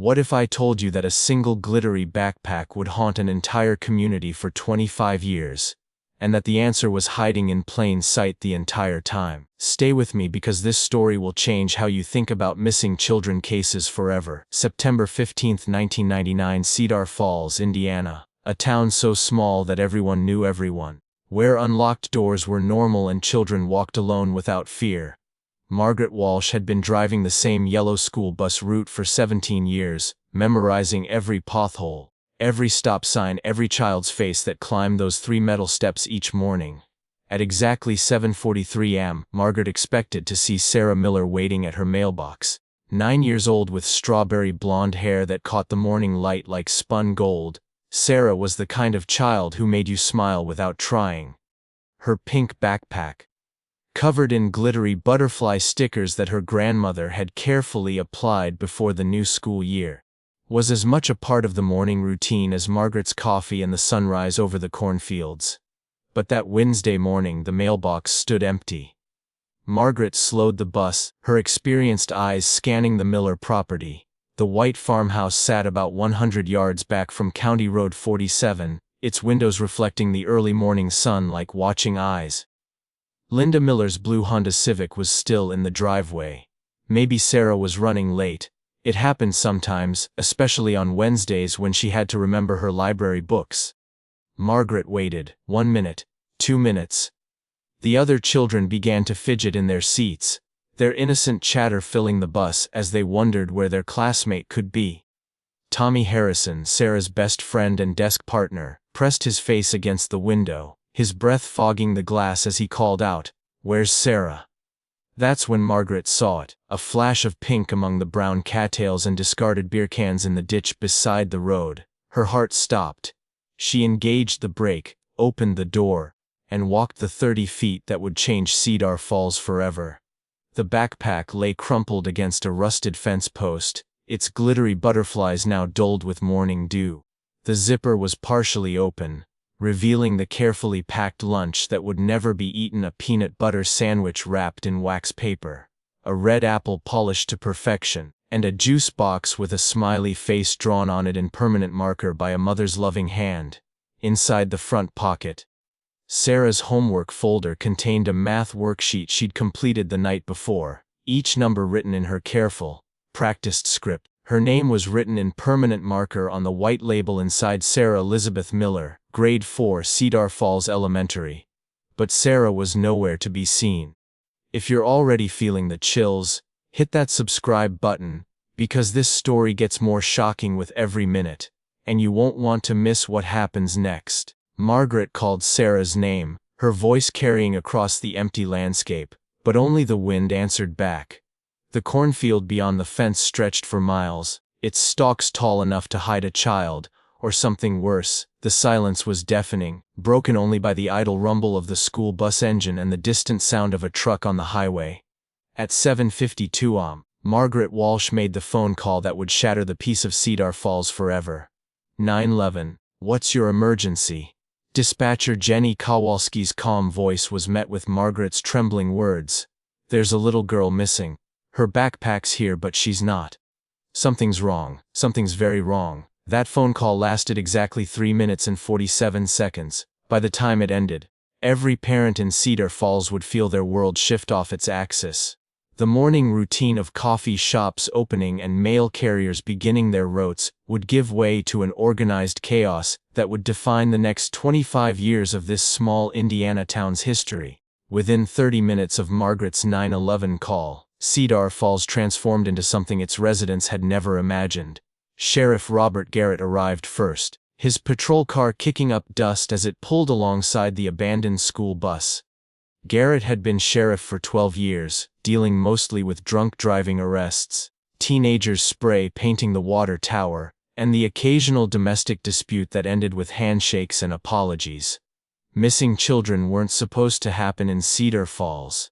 What if I told you that a single glittery backpack would haunt an entire community for 25 years, and that the answer was hiding in plain sight the entire time? Stay with me because this story will change how you think about missing children cases forever. September 15, 1999, Cedar Falls, Indiana, a town so small that everyone knew everyone, where unlocked doors were normal and children walked alone without fear. Margaret Walsh had been driving the same yellow school bus route for 17 years, memorizing every pothole, every stop sign, every child's face that climbed those 3 metal steps each morning. At exactly 7:43 a.m., Margaret expected to see Sarah Miller waiting at her mailbox. 9 years old with strawberry blonde hair that caught the morning light like spun gold, Sarah was the kind of child who made you smile without trying. Her pink backpack, covered in glittery butterfly stickers that her grandmother had carefully applied before the new school year, was as much a part of the morning routine as Margaret's coffee and the sunrise over the cornfields. But that Wednesday morning the mailbox stood empty. Margaret slowed the bus, her experienced eyes scanning the Miller property. The white farmhouse sat about 100 yards back from County Road 47, its windows reflecting the early morning sun like watching eyes. Linda Miller's blue Honda Civic was still in the driveway. Maybe Sarah was running late. It happened sometimes, especially on Wednesdays when she had to remember her library books. Margaret waited. 1 minute, 2 minutes. The other children began to fidget in their seats, their innocent chatter filling the bus as they wondered where their classmate could be. Tommy Harrison, Sarah's best friend and desk partner, pressed his face against the window, his breath fogging the glass as he called out, "Where's Sarah?" That's when Margaret saw it, a flash of pink among the brown cattails and discarded beer cans in the ditch beside the road. Her heart stopped. She engaged the brake, opened the door, and walked the 30 feet that would change Cedar Falls forever. The backpack lay crumpled against a rusted fence post, its glittery butterflies now dulled with morning dew. The zipper was partially open, revealing the carefully packed lunch that would never be eaten, a peanut butter sandwich wrapped in wax paper, a red apple polished to perfection, and a juice box with a smiley face drawn on it in permanent marker by a mother's loving hand. Inside the front pocket, Sarah's homework folder contained a math worksheet she'd completed the night before, each number written in her careful, practiced script. Her name was written in permanent marker on the white label inside: Sarah Elizabeth Miller, Grade 4, Cedar Falls Elementary. But Sarah was nowhere to be seen. If you're already feeling the chills, hit that subscribe button, because this story gets more shocking with every minute, and you won't want to miss what happens next. Margaret called Sarah's name, her voice carrying across the empty landscape, but only the wind answered back. The cornfield beyond the fence stretched for miles, its stalks tall enough to hide a child, or something worse. The silence was deafening, broken only by the idle rumble of the school bus engine and the distant sound of a truck on the highway. At 7:52 am, Margaret Walsh made the phone call that would shatter the peace of Cedar Falls forever. 911, what's your emergency? Dispatcher Jenny Kowalski's calm voice was met with Margaret's trembling words. There's a little girl missing. Her backpack's here but she's not. Something's wrong. Something's very wrong. That phone call lasted exactly 3 minutes and 47 seconds. By the time it ended, every parent in Cedar Falls would feel their world shift off its axis. The morning routine of coffee shops opening and mail carriers beginning their routes would give way to an organized chaos that would define the next 25 years of this small Indiana town's history. Within 30 minutes of Margaret's 911 call, Cedar Falls transformed into something its residents had never imagined. Sheriff Robert Garrett arrived first, his patrol car kicking up dust as it pulled alongside the abandoned school bus. Garrett had been sheriff for 12 years, dealing mostly with drunk driving arrests, teenagers spray painting the water tower, and the occasional domestic dispute that ended with handshakes and apologies. Missing children weren't supposed to happen in Cedar Falls.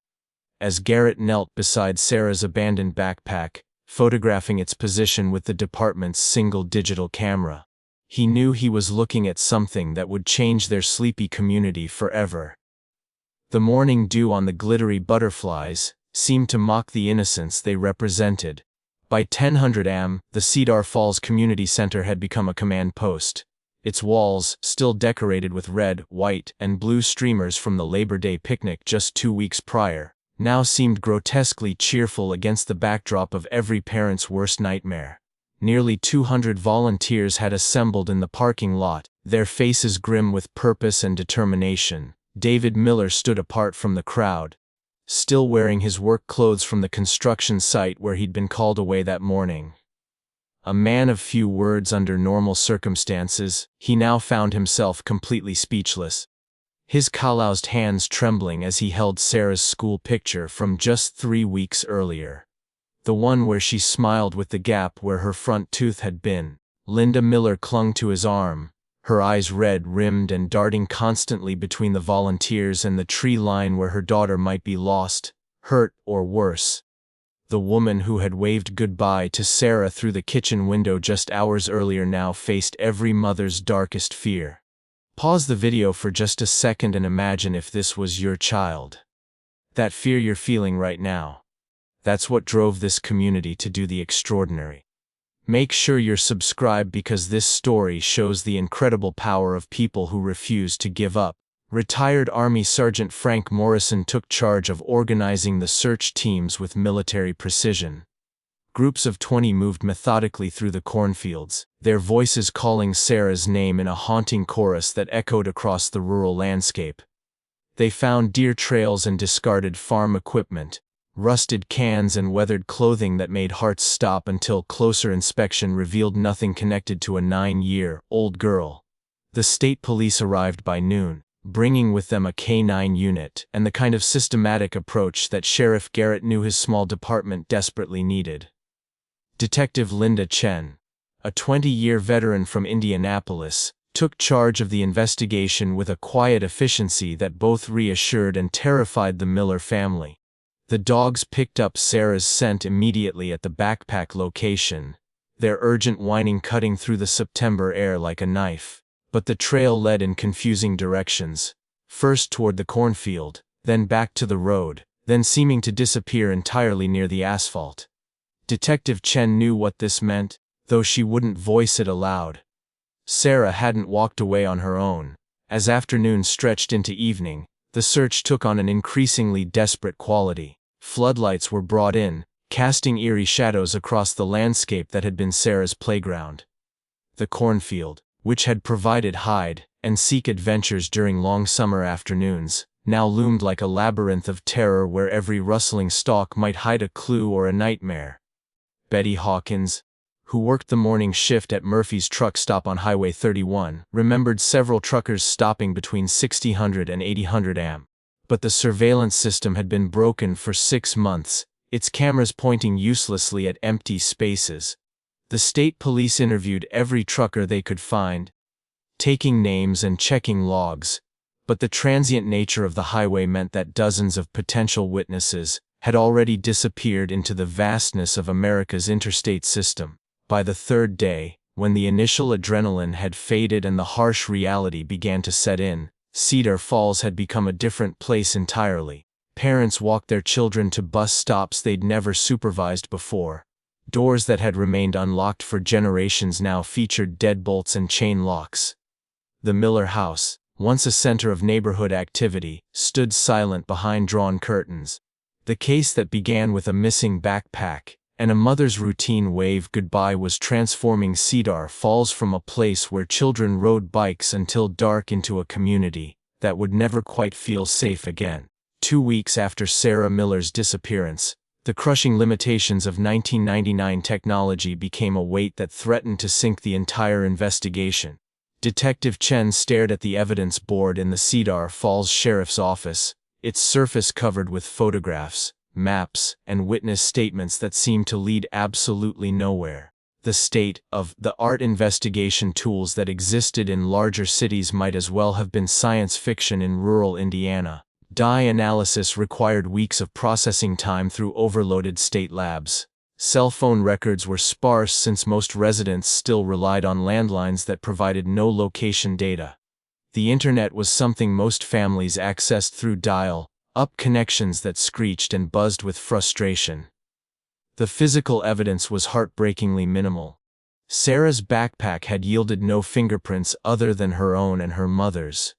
As Garrett knelt beside Sarah's abandoned backpack, photographing its position with the department's single digital camera, he knew he was looking at something that would change their sleepy community forever. The morning dew on the glittery butterflies seemed to mock the innocence they represented, By 1000 am, the Cedar Falls Community Center had become a command post. Its walls, still decorated with red, white, and blue streamers from the Labor Day picnic just 2 weeks prior, now seemed grotesquely cheerful against the backdrop of every parent's worst nightmare. Nearly 200 volunteers had assembled in the parking lot, their faces grim with purpose and determination. David Miller stood apart from the crowd, still wearing his work clothes from the construction site where he'd been called away that morning. A man of few words under normal circumstances, he now found himself completely speechless. His calloused hands trembling as he held Sarah's school picture from just 3 weeks earlier. The one where she smiled with the gap where her front tooth had been. Linda Miller clung to his arm, her eyes red-rimmed and darting constantly between the volunteers and the tree line where her daughter might be lost, hurt, or worse. The woman who had waved goodbye to Sarah through the kitchen window just hours earlier now faced every mother's darkest fear. Pause the video for just a second and imagine if this was your child. That fear you're feeling right now. That's what drove this community to do the extraordinary. Make sure you're subscribed because this story shows the incredible power of people who refuse to give up. Retired Army Sergeant Frank Morrison took charge of organizing the search teams with military precision. Groups of 20 moved methodically through the cornfields, their voices calling Sarah's name in a haunting chorus that echoed across the rural landscape. They found deer trails and discarded farm equipment, rusted cans and weathered clothing that made hearts stop until closer inspection revealed nothing connected to a 9-year-old girl. The state police arrived by noon, bringing with them a K-9 unit and the kind of systematic approach that Sheriff Garrett knew his small department desperately needed. Detective Linda Chen, a 20-year veteran from Indianapolis, took charge of the investigation with a quiet efficiency that both reassured and terrified the Miller family. The dogs picked up Sarah's scent immediately at the backpack location, their urgent whining cutting through the September air like a knife. But the trail led in confusing directions, first toward the cornfield, then back to the road, then seeming to disappear entirely near the asphalt. Detective Chen knew what this meant, though she wouldn't voice it aloud. Sarah hadn't walked away on her own. As afternoon stretched into evening, the search took on an increasingly desperate quality. Floodlights were brought in, casting eerie shadows across the landscape that had been Sarah's playground. The cornfield, which had provided hide and seek adventures during long summer afternoons, now loomed like a labyrinth of terror where every rustling stalk might hide a clue or a nightmare. Betty Hawkins, who worked the morning shift at Murphy's truck stop on Highway 31, remembered several truckers stopping between 6000 and 8000 am. But the surveillance system had been broken for 6 months, its cameras pointing uselessly at empty spaces. The state police interviewed every trucker they could find, taking names and checking logs, but the transient nature of the highway meant that dozens of potential witnesses had already disappeared into the vastness of America's interstate system. By the third day, when the initial adrenaline had faded and the harsh reality began to set in, Cedar Falls had become a different place entirely. Parents walked their children to bus stops they'd never supervised before. Doors that had remained unlocked for generations now featured deadbolts and chain locks. The Miller house, once a center of neighborhood activity, stood silent behind drawn curtains. The case that began with a missing backpack and a mother's routine wave goodbye was transforming Cedar Falls from a place where children rode bikes until dark into a community that would never quite feel safe again. 2 weeks after Sarah Miller's disappearance, the crushing limitations of 1999 technology became a weight that threatened to sink the entire investigation. Detective Chen stared at the evidence board in the Cedar Falls Sheriff's Office, its surface covered with photographs, maps, and witness statements that seemed to lead absolutely nowhere. The state of the art investigation tools that existed in larger cities might as well have been science fiction in rural Indiana. Dye analysis required weeks of processing time through overloaded state labs. Cell phone records were sparse since most residents still relied on landlines that provided no location data. The internet was something most families accessed through dial-up connections that screeched and buzzed with frustration. The physical evidence was heartbreakingly minimal. Sarah's backpack had yielded no fingerprints other than her own and her mother's.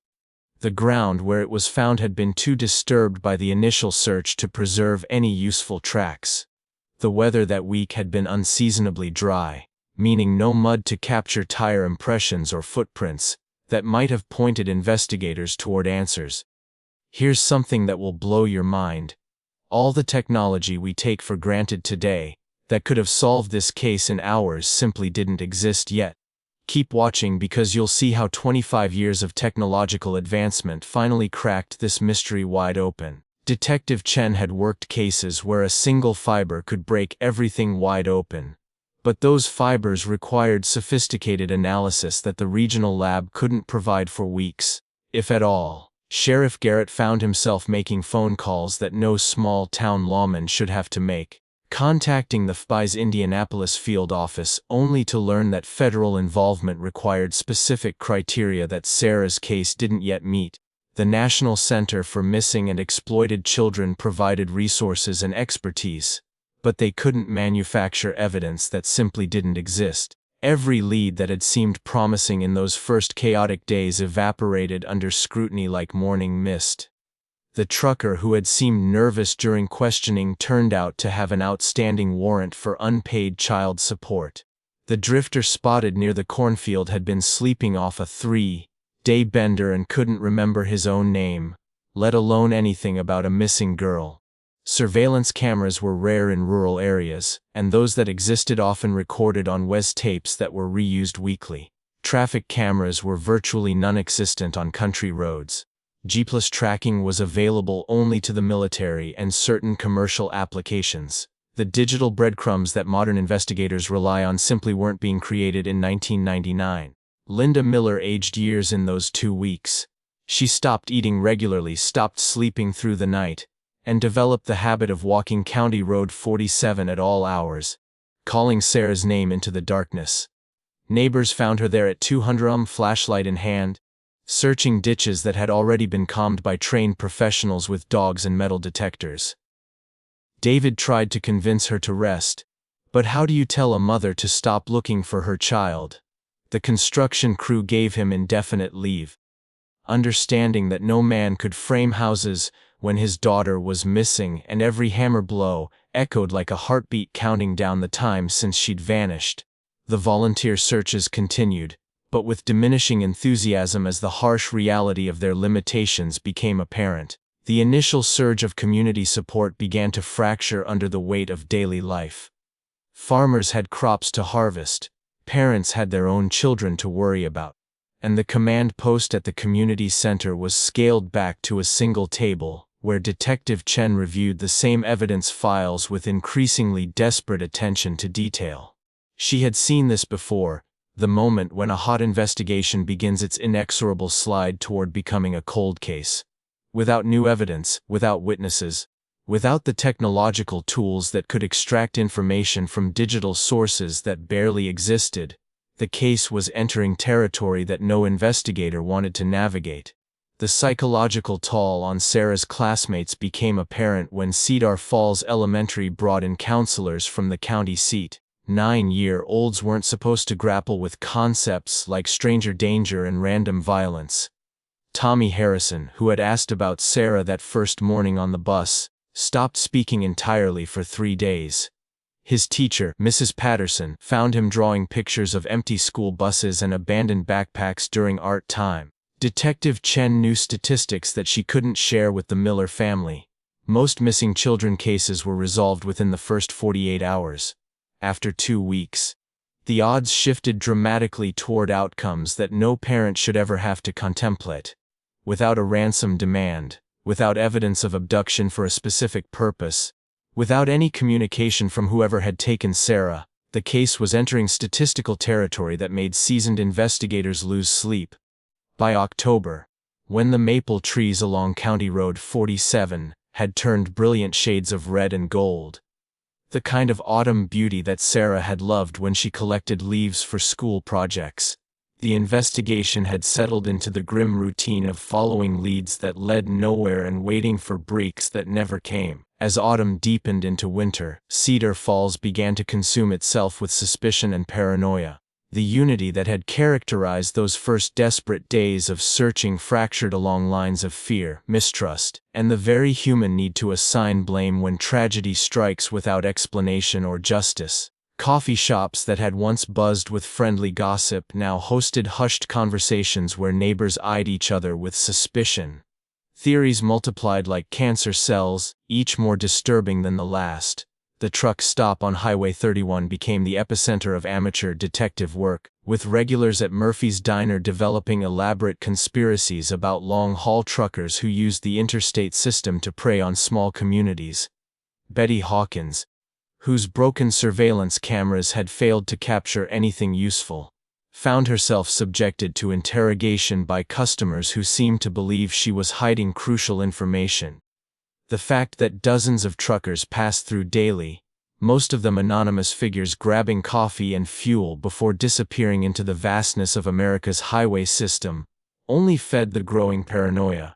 The ground where it was found had been too disturbed by the initial search to preserve any useful tracks. The weather that week had been unseasonably dry, meaning no mud to capture tire impressions or footprints that might have pointed investigators toward answers. Here's something that will blow your mind. All the technology we take for granted today that could have solved this case in hours simply didn't exist yet. Keep watching because you'll see how 25 years of technological advancement finally cracked this mystery wide open. Detective Chen had worked cases where a single fiber could break everything wide open. But those fibers required sophisticated analysis that the regional lab couldn't provide for weeks, if at all. Sheriff Garrett found himself making phone calls that no small-town lawman should have to make, contacting the FBI's Indianapolis field office only to learn that federal involvement required specific criteria that Sarah's case didn't yet meet. The National Center for Missing and Exploited Children provided resources and expertise, but they couldn't manufacture evidence that simply didn't exist. Every lead that had seemed promising in those first chaotic days evaporated under scrutiny like morning mist. The trucker who had seemed nervous during questioning turned out to have an outstanding warrant for unpaid child support. The drifter spotted near the cornfield had been sleeping off a 3-day bender and couldn't remember his own name, let alone anything about a missing girl. Surveillance cameras were rare in rural areas, and those that existed often recorded on WES tapes that were reused weekly. Traffic cameras were virtually non-existent on country roads. GPS tracking was available only to the military and certain commercial applications. The digital breadcrumbs that modern investigators rely on simply weren't being created in 1999. Linda Miller aged years in those 2 weeks. She stopped eating regularly, stopped sleeping through the night, and developed the habit of walking County Road 47 at all hours, calling Sarah's name into the darkness. Neighbors found her there at 200 flashlight in hand, searching ditches that had already been combed by trained professionals with dogs and metal detectors. David tried to convince her to rest, but how do you tell a mother to stop looking for her child? The construction crew gave him indefinite leave, understanding that no man could frame houses when his daughter was missing, and every hammer blow echoed like a heartbeat counting down the time since she'd vanished. The volunteer searches continued, but with diminishing enthusiasm as the harsh reality of their limitations became apparent. The initial surge of community support began to fracture under the weight of daily life. Farmers had crops to harvest, parents had their own children to worry about, and the command post at the community center was scaled back to a single table, where Detective Chen reviewed the same evidence files with increasingly desperate attention to detail. She had seen this before, the moment when a hot investigation begins its inexorable slide toward becoming a cold case. Without new evidence, without witnesses, without the technological tools that could extract information from digital sources that barely existed, the case was entering territory that no investigator wanted to navigate. The psychological toll on Sarah's classmates became apparent when Cedar Falls Elementary brought in counselors from the county seat. 9-year-olds weren't supposed to grapple with concepts like stranger danger and random violence. Tommy Harrison, who had asked about Sarah that first morning on the bus, stopped speaking entirely for 3 days. His teacher, Mrs. Patterson, found him drawing pictures of empty school buses and abandoned backpacks during art time. Detective Chen knew statistics that she couldn't share with the Miller family. Most missing children cases were resolved within the first 48 hours. After 2 weeks, the odds shifted dramatically toward outcomes that no parent should ever have to contemplate. Without a ransom demand, without evidence of abduction for a specific purpose, without any communication from whoever had taken Sarah, the case was entering statistical territory that made seasoned investigators lose sleep. By October, when the maple trees along County Road 47 had turned brilliant shades of red and gold, the kind of autumn beauty that Sarah had loved when she collected leaves for school projects, the investigation had settled into the grim routine of following leads that led nowhere and waiting for breaks that never came. As autumn deepened into winter, Cedar Falls began to consume itself with suspicion and paranoia. The unity that had characterized those first desperate days of searching fractured along lines of fear, mistrust, and the very human need to assign blame when tragedy strikes without explanation or justice. Coffee shops that had once buzzed with friendly gossip now hosted hushed conversations where neighbors eyed each other with suspicion. Theories multiplied like cancer cells, each more disturbing than the last. The truck stop on Highway 31 became the epicenter of amateur detective work, with regulars at Murphy's Diner developing elaborate conspiracies about long-haul truckers who used the interstate system to prey on small communities. Betty Hawkins, whose broken surveillance cameras had failed to capture anything useful, found herself subjected to interrogation by customers who seemed to believe she was hiding crucial information. The fact that dozens of truckers passed through daily, most of them anonymous figures grabbing coffee and fuel before disappearing into the vastness of America's highway system, only fed the growing paranoia.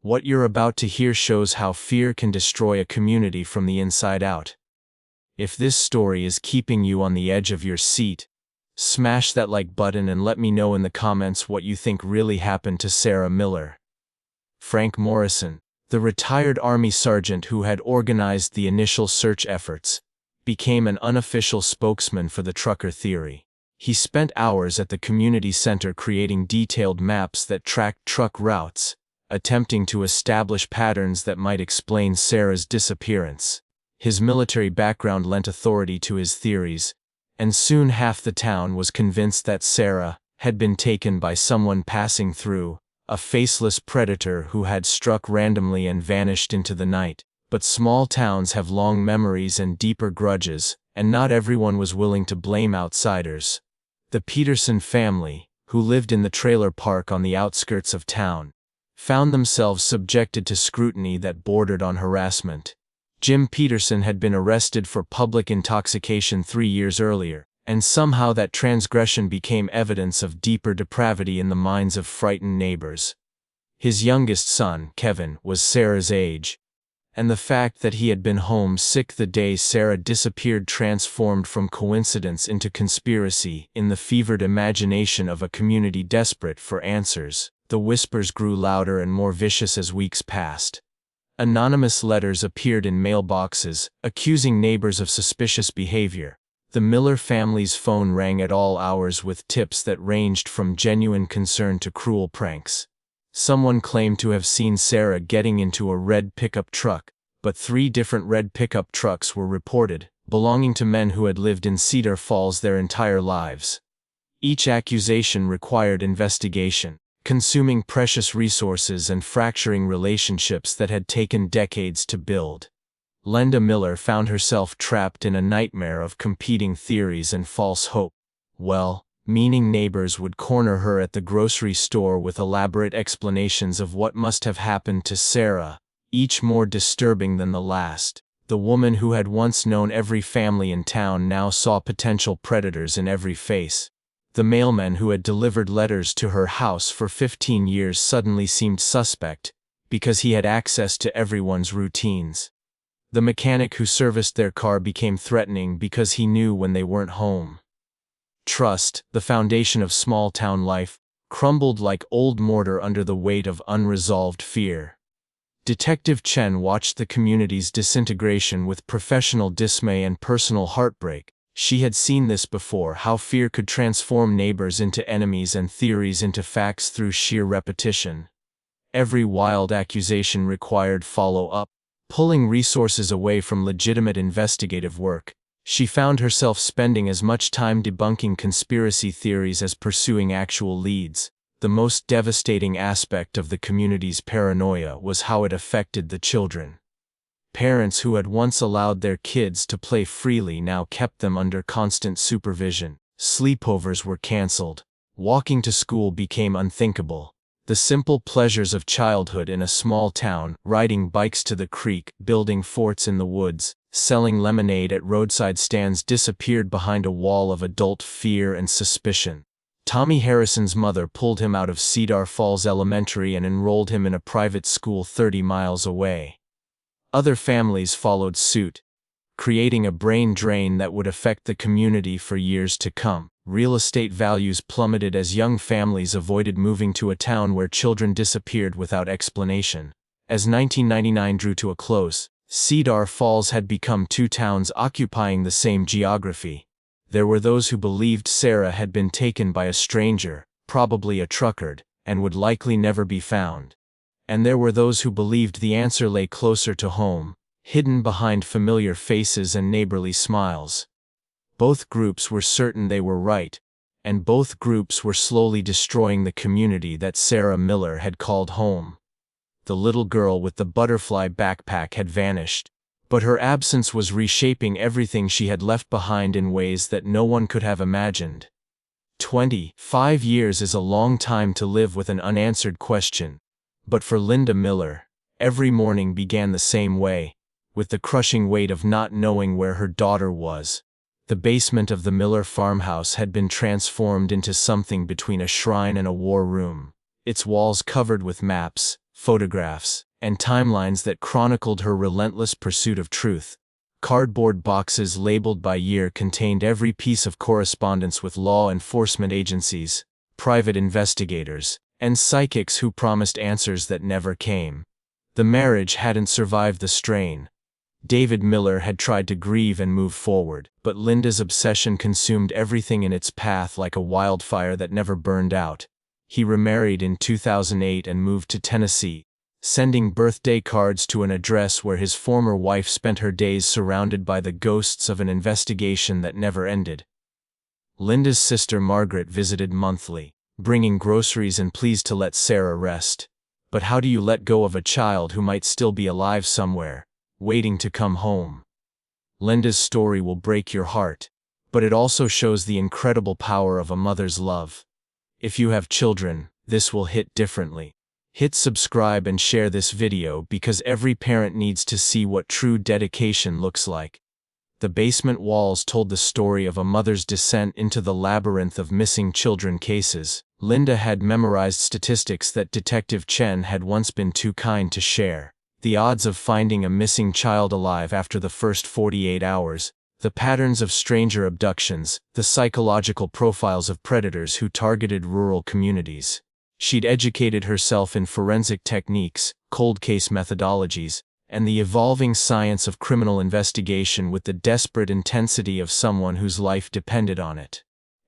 What you're about to hear shows how fear can destroy a community from the inside out. If this story is keeping you on the edge of your seat, smash that like button and let me know in the comments what you think really happened to Sarah Miller. Frank Morrison, the retired Army sergeant who had organized the initial search efforts, became an unofficial spokesman for the trucker theory. He spent hours at the community center creating detailed maps that tracked truck routes, attempting to establish patterns that might explain Sarah's disappearance. His military background lent authority to his theories, and soon half the town was convinced that Sarah had been taken by someone passing through, a faceless predator who had struck randomly and vanished into the night. But small towns have long memories and deeper grudges, and not everyone was willing to blame outsiders. The Peterson family, who lived in the trailer park on the outskirts of town, found themselves subjected to scrutiny that bordered on harassment. Jim Peterson had been arrested for public intoxication 3 years earlier, and somehow that transgression became evidence of deeper depravity in the minds of frightened neighbors. His youngest son, Kevin, was Sarah's age, and the fact that he had been home sick the day Sarah disappeared transformed from coincidence into conspiracy in the fevered imagination of a community desperate for answers. The whispers grew louder and more vicious as weeks passed. Anonymous letters appeared in mailboxes, accusing neighbors of suspicious behavior. The Miller family's phone rang at all hours with tips that ranged from genuine concern to cruel pranks. Someone claimed to have seen Sarah getting into a red pickup truck, but 3 different red pickup trucks were reported, belonging to men who had lived in Cedar Falls their entire lives. Each accusation required investigation, consuming precious resources and fracturing relationships that had taken decades to build. Linda Miller found herself trapped in a nightmare of competing theories and false hope. Meaning neighbors would corner her at the grocery store with elaborate explanations of what must have happened to Sarah, each more disturbing than the last. The woman who had once known every family in town now saw potential predators in every face. The mailman who had delivered letters to her house for 15 years suddenly seemed suspect, because he had access to everyone's routines. The mechanic who serviced their car became threatening because he knew when they weren't home. Trust, the foundation of small-town life, crumbled like old mortar under the weight of unresolved fear. Detective Chen watched the community's disintegration with professional dismay and personal heartbreak. She had seen this before, how fear could transform neighbors into enemies and theories into facts through sheer repetition. Every wild accusation required follow-up, pulling resources away from legitimate investigative work. She found herself spending as much time debunking conspiracy theories as pursuing actual leads. The most devastating aspect of the community's paranoia was how it affected the children. Parents who had once allowed their kids to play freely now kept them under constant supervision. Sleepovers were canceled. Walking to school became unthinkable. The simple pleasures of childhood in a small town, riding bikes to the creek, building forts in the woods, selling lemonade at roadside stands, disappeared behind a wall of adult fear and suspicion. Tommy Harrison's mother pulled him out of Cedar Falls Elementary and enrolled him in a private school 30 miles away. Other families followed suit, creating a brain drain that would affect the community for years to come. Real estate values plummeted as young families avoided moving to a town where children disappeared without explanation. As 1999 drew to a close, Cedar Falls had become two towns occupying the same geography. There were those who believed Sarah had been taken by a stranger, probably a trucker, and would likely never be found. And there were those who believed the answer lay closer to home, hidden behind familiar faces and neighborly smiles. Both groups were certain they were right, and both groups were slowly destroying the community that Sarah Miller had called home. The little girl with the butterfly backpack had vanished, but her absence was reshaping everything she had left behind in ways that no one could have imagined. 25 years is a long time to live with an unanswered question, but for Linda Miller, every morning began the same way, with the crushing weight of not knowing where her daughter was. The basement of the Miller farmhouse had been transformed into something between a shrine and a war room, its walls covered with maps, photographs, and timelines that chronicled her relentless pursuit of truth. Cardboard boxes labeled by year contained every piece of correspondence with law enforcement agencies, private investigators, and psychics who promised answers that never came. The marriage hadn't survived the strain. David Miller had tried to grieve and move forward, but Linda's obsession consumed everything in its path like a wildfire that never burned out. He remarried in 2008 and moved to Tennessee, sending birthday cards to an address where his former wife spent her days surrounded by the ghosts of an investigation that never ended. Linda's sister Margaret visited monthly, bringing groceries and pleas to let Sarah rest. But how do you let go of a child who might still be alive somewhere, waiting to come home? Linda's story will break your heart, but it also shows the incredible power of a mother's love. If you have children, this will hit differently. Hit subscribe and share this video because every parent needs to see what true dedication looks like. The basement walls told the story of a mother's descent into the labyrinth of missing children cases. Linda had memorized statistics that Detective Chen had once been too kind to share. The odds of finding a missing child alive after the first 48 hours, the patterns of stranger abductions, the psychological profiles of predators who targeted rural communities. She'd educated herself in forensic techniques, cold case methodologies, and the evolving science of criminal investigation with the desperate intensity of someone whose life depended on it.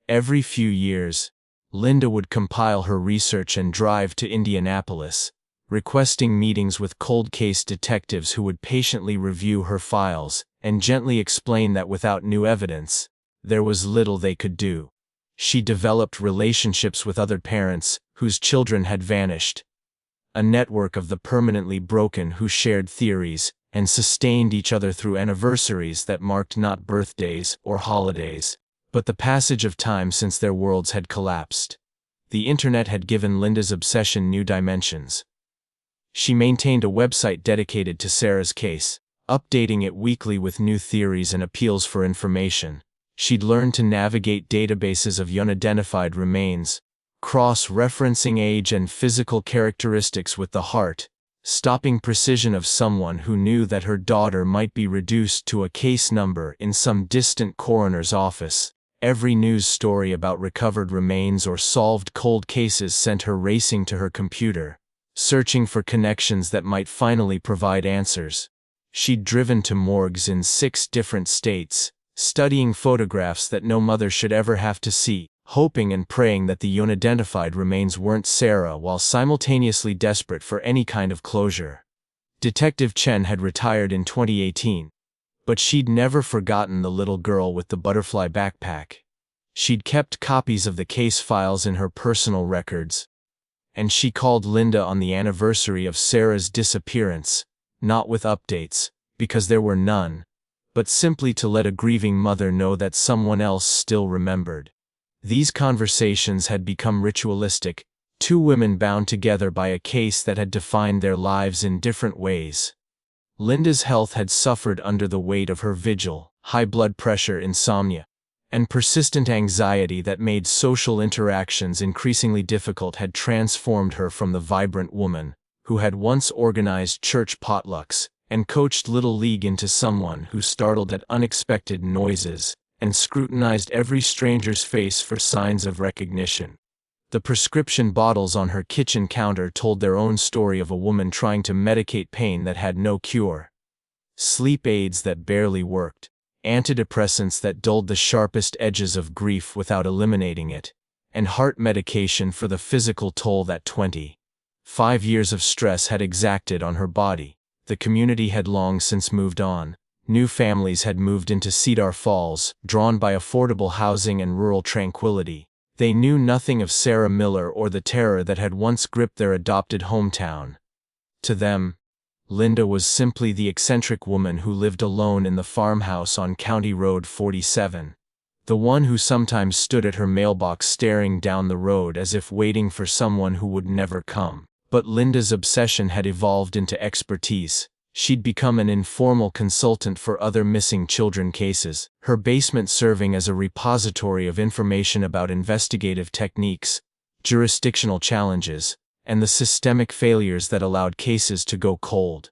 Every few years, Linda would compile her research and drive to Indianapolis, requesting meetings with cold case detectives who would patiently review her files and gently explain that without new evidence, there was little they could do. She developed relationships with other parents whose children had vanished, a network of the permanently broken who shared theories and sustained each other through anniversaries that marked not birthdays or holidays, but the passage of time since their worlds had collapsed. The internet had given Linda's obsession new dimensions. She maintained a website dedicated to Sarah's case, updating it weekly with new theories and appeals for information. She'd learned to navigate databases of unidentified remains, cross-referencing age and physical characteristics with the heart, stopping precision of someone who knew that her daughter might be reduced to a case number in some distant coroner's office. Every news story about recovered remains or solved cold cases sent her racing to her computer, searching for connections that might finally provide answers. She'd driven to morgues in 6 different states, studying photographs that no mother should ever have to see, hoping and praying that the unidentified remains weren't Sarah while simultaneously desperate for any kind of closure. Detective Chen had retired in 2018, but she'd never forgotten the little girl with the butterfly backpack. She'd kept copies of the case files in her personal records, and she called Linda on the anniversary of Sarah's disappearance, not with updates, because there were none, but simply to let a grieving mother know that someone else still remembered. These conversations had become ritualistic, 2 women bound together by a case that had defined their lives in different ways. Linda's health had suffered under the weight of her vigil, high blood pressure, insomnia, and persistent anxiety that made social interactions increasingly difficult had transformed her from the vibrant woman who had once organized church potlucks and coached Little League into someone who startled at unexpected noises and scrutinized every stranger's face for signs of recognition. The prescription bottles on her kitchen counter told their own story of a woman trying to medicate pain that had no cure. Sleep aids that barely worked, antidepressants that dulled the sharpest edges of grief without eliminating it, and heart medication for the physical toll that 25 years of stress had exacted on her body. The community had long since moved on. New families had moved into Cedar Falls, drawn by affordable housing and rural tranquility. They knew nothing of Sarah Miller or the terror that had once gripped their adopted hometown. To them, Linda was simply the eccentric woman who lived alone in the farmhouse on County Road 47. The one who sometimes stood at her mailbox staring down the road as if waiting for someone who would never come. But Linda's obsession had evolved into expertise. She'd become an informal consultant for other missing children cases, her basement serving as a repository of information about investigative techniques, jurisdictional challenges, and the systemic failures that allowed cases to go cold.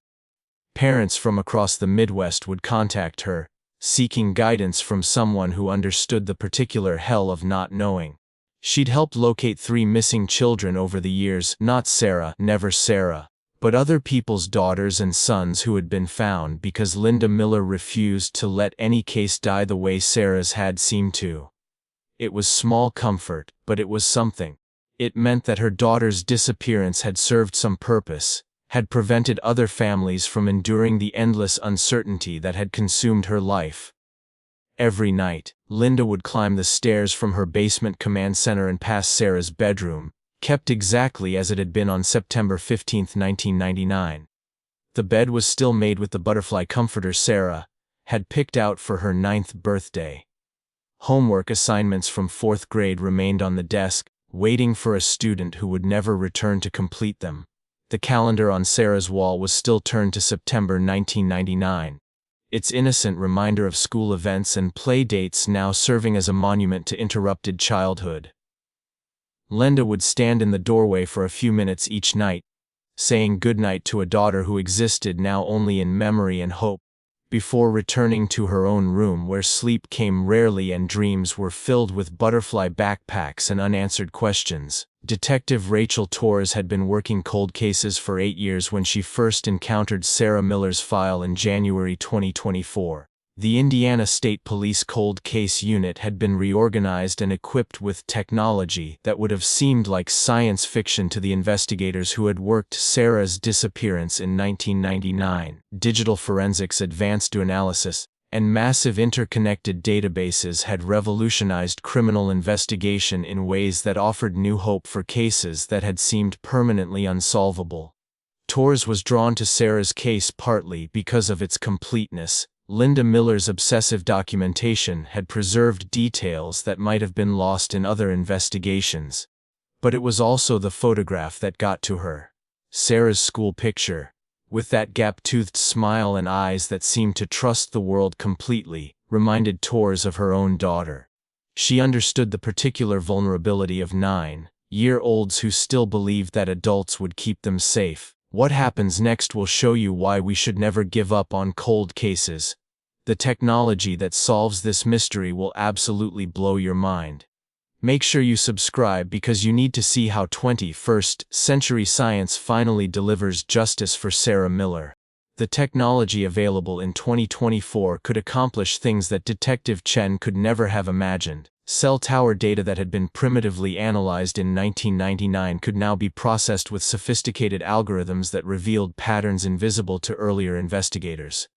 Parents from across the Midwest would contact her, seeking guidance from someone who understood the particular hell of not knowing. She'd helped locate 3 missing children over the years, not Sarah, never Sarah, but other people's daughters and sons who had been found because Linda Miller refused to let any case die the way Sarah's had seemed to. It was small comfort, but it was something. It meant that her daughter's disappearance had served some purpose, had prevented other families from enduring the endless uncertainty that had consumed her life. Every night, Linda would climb the stairs from her basement command center and pass Sarah's bedroom, kept exactly as it had been on September 15, 1999. The bed was still made with the butterfly comforter Sarah had picked out for her 9th birthday. Homework assignments from 4th grade remained on the desk, waiting for a student who would never return to complete them. The calendar on Sarah's wall was still turned to September 1999. Its innocent reminder of school events and play dates now serving as a monument to interrupted childhood. Linda would stand in the doorway for a few minutes each night, saying goodnight to a daughter who existed now only in memory and hope, before returning to her own room where sleep came rarely and dreams were filled with butterfly backpacks and unanswered questions. Detective Rachel Torres had been working cold cases for 8 years when she first encountered Sarah Miller's file in January 2024. The Indiana State Police Cold Case Unit had been reorganized and equipped with technology that would have seemed like science fiction to the investigators who had worked Sarah's disappearance in 1999. Digital forensics, advanced analysis, and massive interconnected databases had revolutionized criminal investigation in ways that offered new hope for cases that had seemed permanently unsolvable. Torres was drawn to Sarah's case partly because of its completeness. Linda Miller's obsessive documentation had preserved details that might have been lost in other investigations. But it was also the photograph that got to her. Sarah's school picture, with that gap-toothed smile and eyes that seemed to trust the world completely, reminded Torres of her own daughter. She understood the particular vulnerability of 9-year-olds who still believed that adults would keep them safe. What happens next will show you why we should never give up on cold cases. The technology that solves this mystery will absolutely blow your mind. Make sure you subscribe because you need to see how 21st century science finally delivers justice for Sarah Miller. The technology available in 2024 could accomplish things that Detective Chen could never have imagined. Cell tower data that had been primitively analyzed in 1999 could now be processed with sophisticated algorithms that revealed patterns invisible to earlier investigators.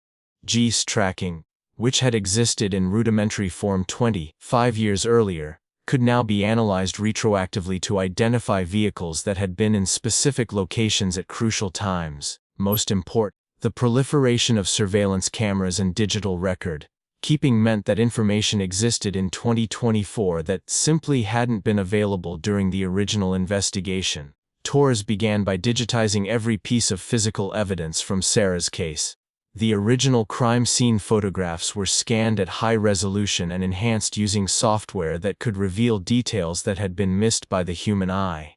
GPS tracking, which had existed in rudimentary form 25 years earlier, could now be analyzed retroactively to identify vehicles that had been in specific locations at crucial times. Most important, the proliferation of surveillance cameras and digital record keeping meant that information existed in 2024 that simply hadn't been available during the original investigation. Torres began by digitizing every piece of physical evidence from Sarah's case. The original crime scene photographs were scanned at high resolution and enhanced using software that could reveal details that had been missed by the human eye.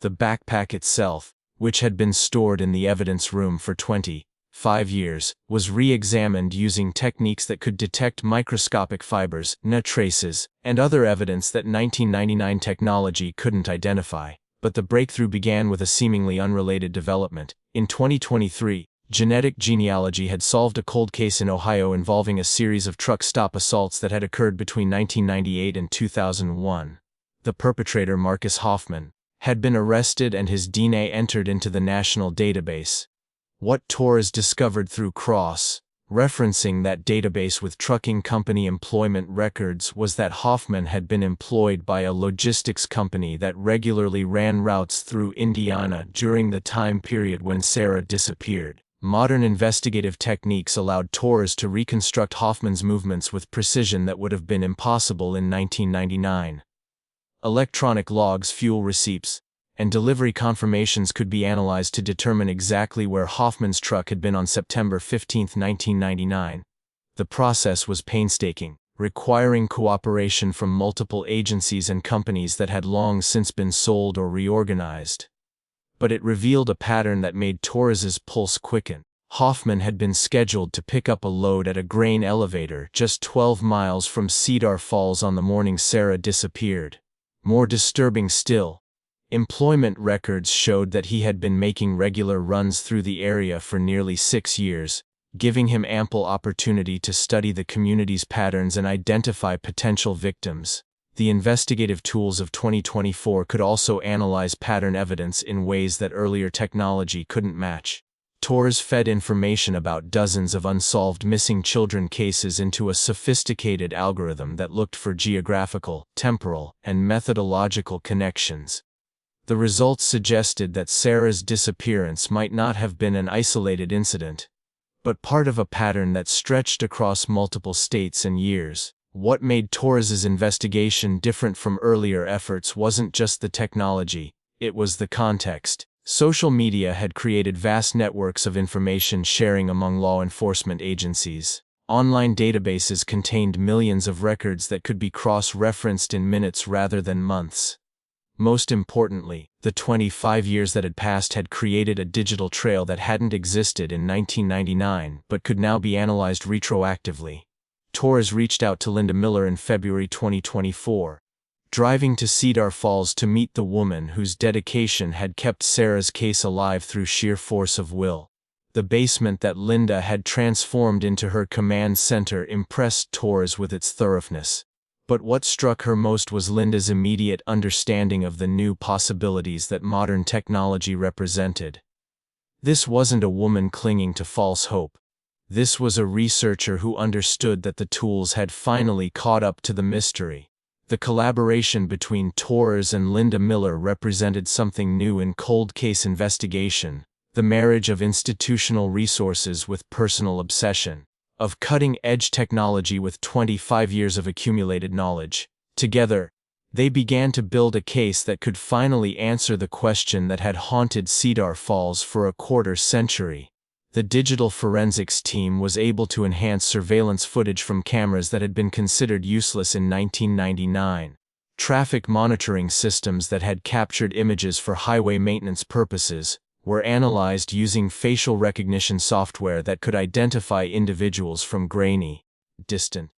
The backpack itself, which had been stored in the evidence room for 25 5 years, was re-examined using techniques that could detect microscopic fibers, traces, and other evidence that 1999 technology couldn't identify. But the breakthrough began with a seemingly unrelated development. In 2023, genetic genealogy had solved a cold case in Ohio involving a series of truck stop assaults that had occurred between 1998 and 2001. The perpetrator, Marcus Hoffman, had been arrested and his DNA entered into the national database. What Torres discovered through cross-referencing that database with trucking company employment records was that Hoffman had been employed by a logistics company that regularly ran routes through Indiana during the time period when Sarah disappeared. Modern investigative techniques allowed Torres to reconstruct Hoffman's movements with precision that would have been impossible in 1999. Electronic logs, fuel receipts, and delivery confirmations could be analyzed to determine exactly where Hoffman's truck had been on September 15, 1999. The process was painstaking, requiring cooperation from multiple agencies and companies that had long since been sold or reorganized. But it revealed a pattern that made Torres's pulse quicken. Hoffman had been scheduled to pick up a load at a grain elevator just 12 miles from Cedar Falls on the morning Sarah disappeared. More disturbing still, employment records showed that he had been making regular runs through the area for nearly 6 years, giving him ample opportunity to study the community's patterns and identify potential victims. The investigative tools of 2024 could also analyze pattern evidence in ways that earlier technology couldn't match. Torres fed information about dozens of unsolved missing children cases into a sophisticated algorithm that looked for geographical, temporal, and methodological connections. The results suggested that Sarah's disappearance might not have been an isolated incident, but part of a pattern that stretched across multiple states and years. What made Torres's investigation different from earlier efforts wasn't just the technology, it was the context. Social media had created vast networks of information sharing among law enforcement agencies. Online databases contained millions of records that could be cross-referenced in minutes rather than months. Most importantly, the 25 years that had passed had created a digital trail that hadn't existed in 1999 but could now be analyzed retroactively. Torres reached out to Linda Miller in February 2024, driving to Cedar Falls to meet the woman whose dedication had kept Sarah's case alive through sheer force of will. The basement that Linda had transformed into her command center impressed Torres with its thoroughness. But what struck her most was Linda's immediate understanding of the new possibilities that modern technology represented. This wasn't a woman clinging to false hope. This was a researcher who understood that the tools had finally caught up to the mystery. The collaboration between Torres and Linda Miller represented something new in cold case investigation, the marriage of institutional resources with personal obsession, of cutting-edge technology with 25 years of accumulated knowledge. Together, they began to build a case that could finally answer the question that had haunted Cedar Falls for a quarter century. The digital forensics team was able to enhance surveillance footage from cameras that had been considered useless in 1999. Traffic monitoring systems that had captured images for highway maintenance purposes were analyzed using facial recognition software that could identify individuals from grainy, distant.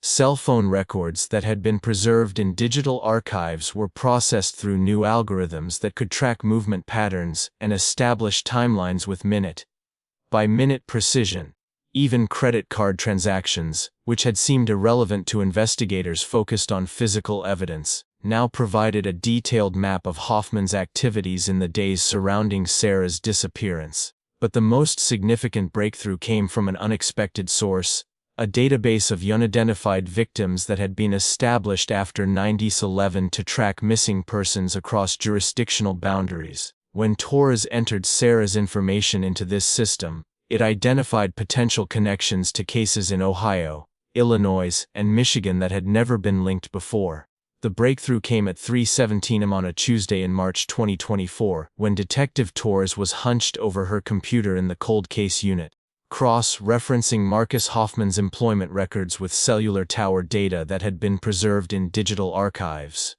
Cell phone records that had been preserved in digital archives were processed through new algorithms that could track movement patterns and establish timelines with minute-by-minute precision. Even credit card transactions, which had seemed irrelevant to investigators focused on physical evidence, now provided a detailed map of Hoffman's activities in the days surrounding Sarah's disappearance. But the most significant breakthrough came from an unexpected source, a database of unidentified victims that had been established after 9/11 to track missing persons across jurisdictional boundaries. When Torres entered Sarah's information into this system, it identified potential connections to cases in Ohio, Illinois, and Michigan that had never been linked before. The breakthrough came at 3:17 am on a Tuesday in March 2024, when Detective Torres was hunched over her computer in the cold case unit, cross-referencing Marcus Hoffman's employment records with cellular tower data that had been preserved in digital archives.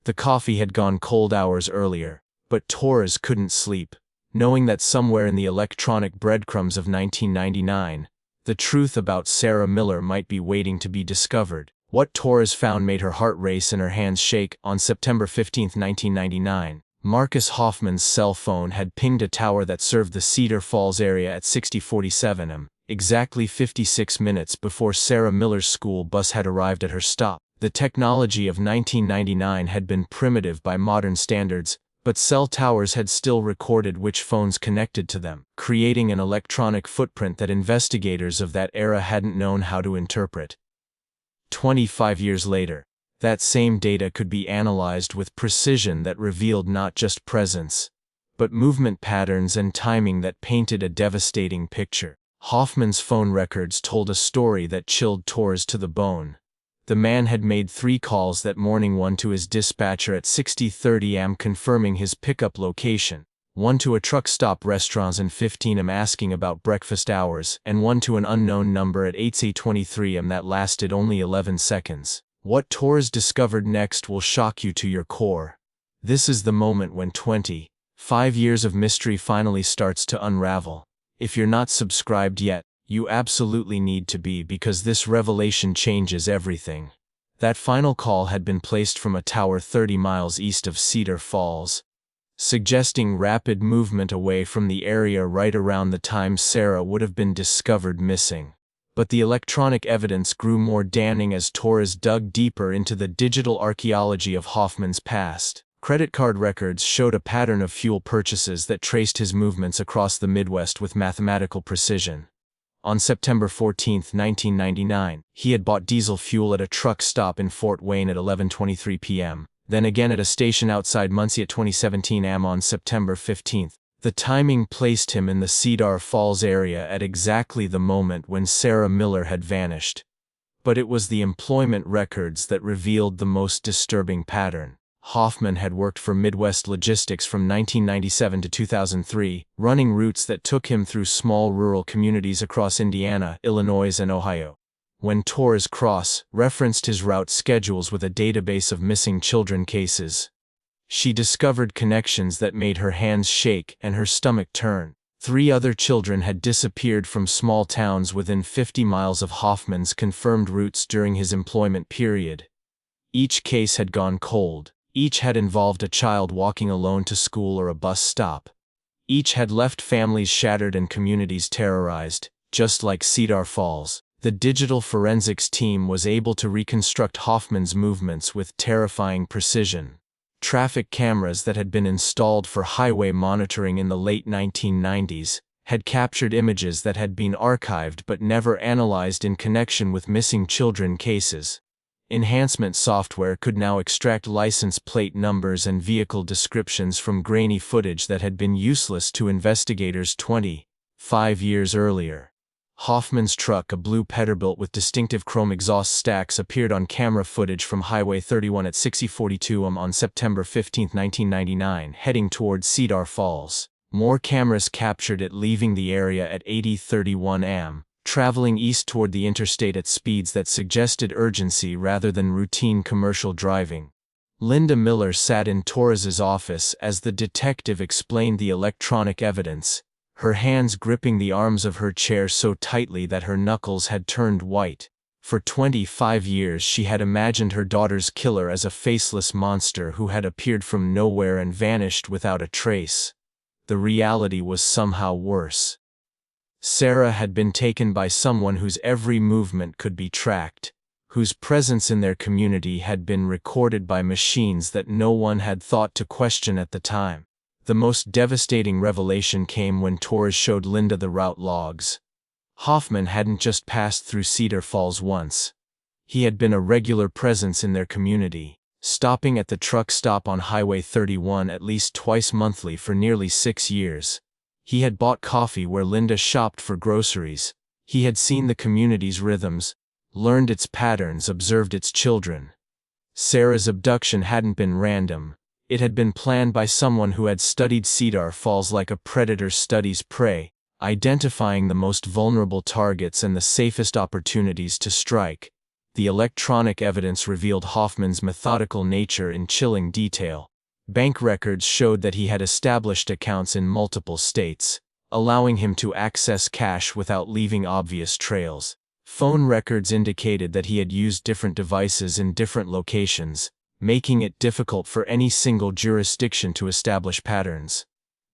The coffee had gone cold hours earlier, but Torres couldn't sleep. knowing that somewhere in the electronic breadcrumbs of 1999, the truth about Sarah Miller might be waiting to be discovered. What Torres found made her heart race and her hands shake. On September 15, 1999, Marcus Hoffman's cell phone had pinged a tower that served the Cedar Falls area at 6047 am, exactly 56 minutes before Sarah Miller's school bus had arrived at her stop. The technology of 1999 had been primitive by modern standards, but cell towers had still recorded which phones connected to them, creating an electronic footprint that investigators of that era hadn't known how to interpret. 25 years later, that same data could be analyzed with precision that revealed not just presence, but movement patterns and timing that painted a devastating picture. Hoffman's phone records told a story that chilled Torres to the bone. The man had made 3 calls that morning, one to his dispatcher at 60:30 am confirming his pickup location, one to a truck stop restaurant in 15 am asking about breakfast hours, and one to an unknown number at 8:23 am that lasted only 11 seconds. What Torres discovered next will shock you to your core. This is the moment when 25 years of mystery finally starts to unravel. If you're not subscribed yet, you absolutely need to be, because this revelation changes everything. That final call had been placed from a tower 30 miles east of Cedar Falls, suggesting rapid movement away from the area right around the time Sarah would have been discovered missing. But the electronic evidence grew more damning as Torres dug deeper into the digital archaeology of Hoffman's past. Credit card records showed a pattern of fuel purchases that traced his movements across the Midwest with mathematical precision. On September 14, 1999, he had bought diesel fuel at a truck stop in Fort Wayne at 11:23 p.m., then again at a station outside Muncie at 2017 am. On September 15. The timing placed him in the Cedar Falls area at exactly the moment when Sarah Miller had vanished. But it was the employment records that revealed the most disturbing pattern. Hoffman had worked for Midwest Logistics from 1997 to 2003, running routes that took him through small rural communities across Indiana, Illinois, and Ohio. When Torres cross-referenced his route schedules with a database of missing children cases, she discovered connections that made her hands shake and her stomach turn. 3 other children had disappeared from small towns within 50 miles of Hoffman's confirmed routes during his employment period. Each case had gone cold. Each had involved a child walking alone to school or a bus stop. Each had left families shattered and communities terrorized, just like Cedar Falls. The digital forensics team was able to reconstruct Hoffman's movements with terrifying precision. Traffic cameras that had been installed for highway monitoring in the late 1990s had captured images that had been archived but never analyzed in connection with missing children cases. Enhancement software could now extract license plate numbers and vehicle descriptions from grainy footage that had been useless to investigators 25 years earlier. Hoffman's truck, a blue Peterbilt with distinctive chrome exhaust stacks, appeared on camera footage from Highway 31 at 6042 am on September 15, 1999, heading towards Cedar Falls. More cameras captured it leaving the area at 80:31 am. Traveling east toward the interstate at speeds that suggested urgency rather than routine commercial driving. Linda Miller sat in Torres's office as the detective explained the electronic evidence, her hands gripping the arms of her chair so tightly that her knuckles had turned white. For 25 years she had imagined her daughter's killer as a faceless monster who had appeared from nowhere and vanished without a trace. The reality was somehow worse. Sarah had been taken by someone whose every movement could be tracked, whose presence in their community had been recorded by machines that no one had thought to question at the time. The most devastating revelation came when Torres showed Linda the route logs. Hoffman hadn't just passed through Cedar Falls once. He had been a regular presence in their community, stopping at the truck stop on Highway 31 at least twice monthly for nearly 6 years. He had bought coffee where Linda shopped for groceries. He had seen the community's rhythms, learned its patterns, observed its children. Sarah's abduction hadn't been random. It had been planned by someone who had studied Cedar Falls like a predator studies prey, identifying the most vulnerable targets and the safest opportunities to strike. The electronic evidence revealed Hoffman's methodical nature in chilling detail. Bank records showed that he had established accounts in multiple states, allowing him to access cash without leaving obvious trails. Phone records indicated that he had used different devices in different locations, making it difficult for any single jurisdiction to establish patterns.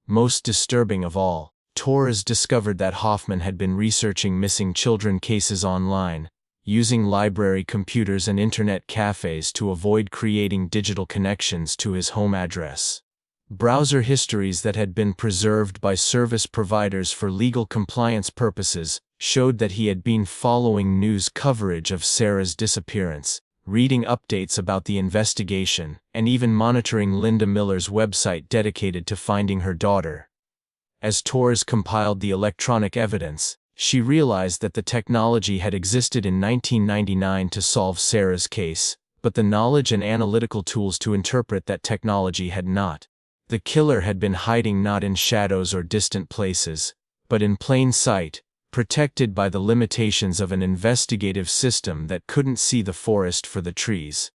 Most disturbing of all, Torres discovered that Hoffman had been researching missing children cases online, using library computers and internet cafes to avoid creating digital connections to his home address. Browser histories that had been preserved by service providers for legal compliance purposes showed that he had been following news coverage of Sarah's disappearance, reading updates about the investigation, and even monitoring Linda Miller's website dedicated to finding her daughter. As Torres compiled the electronic evidence, she realized that the technology had existed in 1999 to solve Sarah's case, but the knowledge and analytical tools to interpret that technology had not. The killer had been hiding not in shadows or distant places, but in plain sight, protected by the limitations of an investigative system that couldn't see the forest for the trees.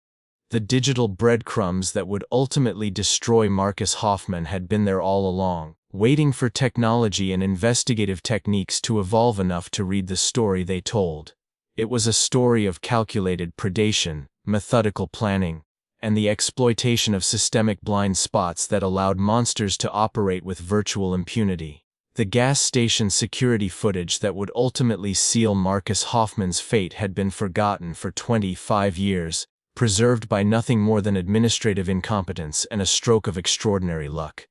The digital breadcrumbs that would ultimately destroy Marcus Hoffman had been there all along, waiting for technology and investigative techniques to evolve enough to read the story they told. It was a story of calculated predation, methodical planning, and the exploitation of systemic blind spots that allowed monsters to operate with virtual impunity. The gas station security footage that would ultimately seal Marcus Hoffman's fate had been forgotten for 25 years, preserved by nothing more than administrative incompetence and a stroke of extraordinary luck.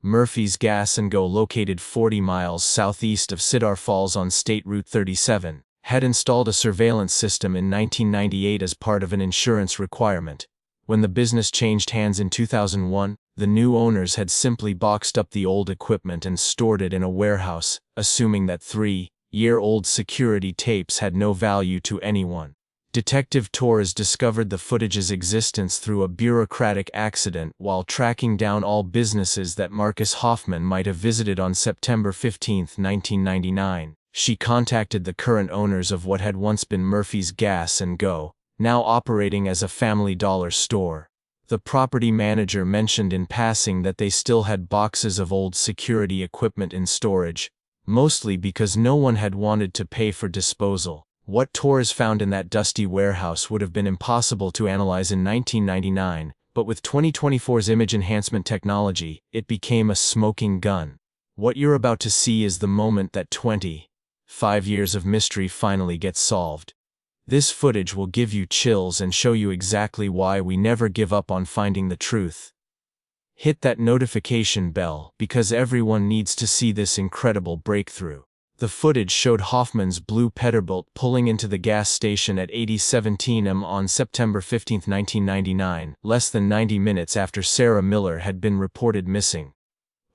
Murphy's Gas & Go, located 40 miles southeast of Cedar Falls on State Route 37, had installed a surveillance system in 1998 as part of an insurance requirement. When the business changed hands in 2001, the new owners had simply boxed up the old equipment and stored it in a warehouse, assuming that 3-year-old security tapes had no value to anyone. Detective Torres discovered the footage's existence through a bureaucratic accident while tracking down all businesses that Marcus Hoffman might have visited on September 15, 1999. She contacted the current owners of what had once been Murphy's Gas & Go, now operating as a Family Dollar store. The property manager mentioned in passing that they still had boxes of old security equipment in storage, mostly because no one had wanted to pay for disposal. What Torres found in that dusty warehouse would have been impossible to analyze in 1999, but with 2024's image enhancement technology, it became a smoking gun. What you're about to see is the moment that 25 years of mystery finally gets solved. This footage will give you chills and show you exactly why we never give up on finding the truth. Hit that notification bell because everyone needs to see this incredible breakthrough. The footage showed Hoffman's blue Peterbilt pulling into the gas station at 8017 am on September 15, 1999, less than 90 minutes after Sarah Miller had been reported missing.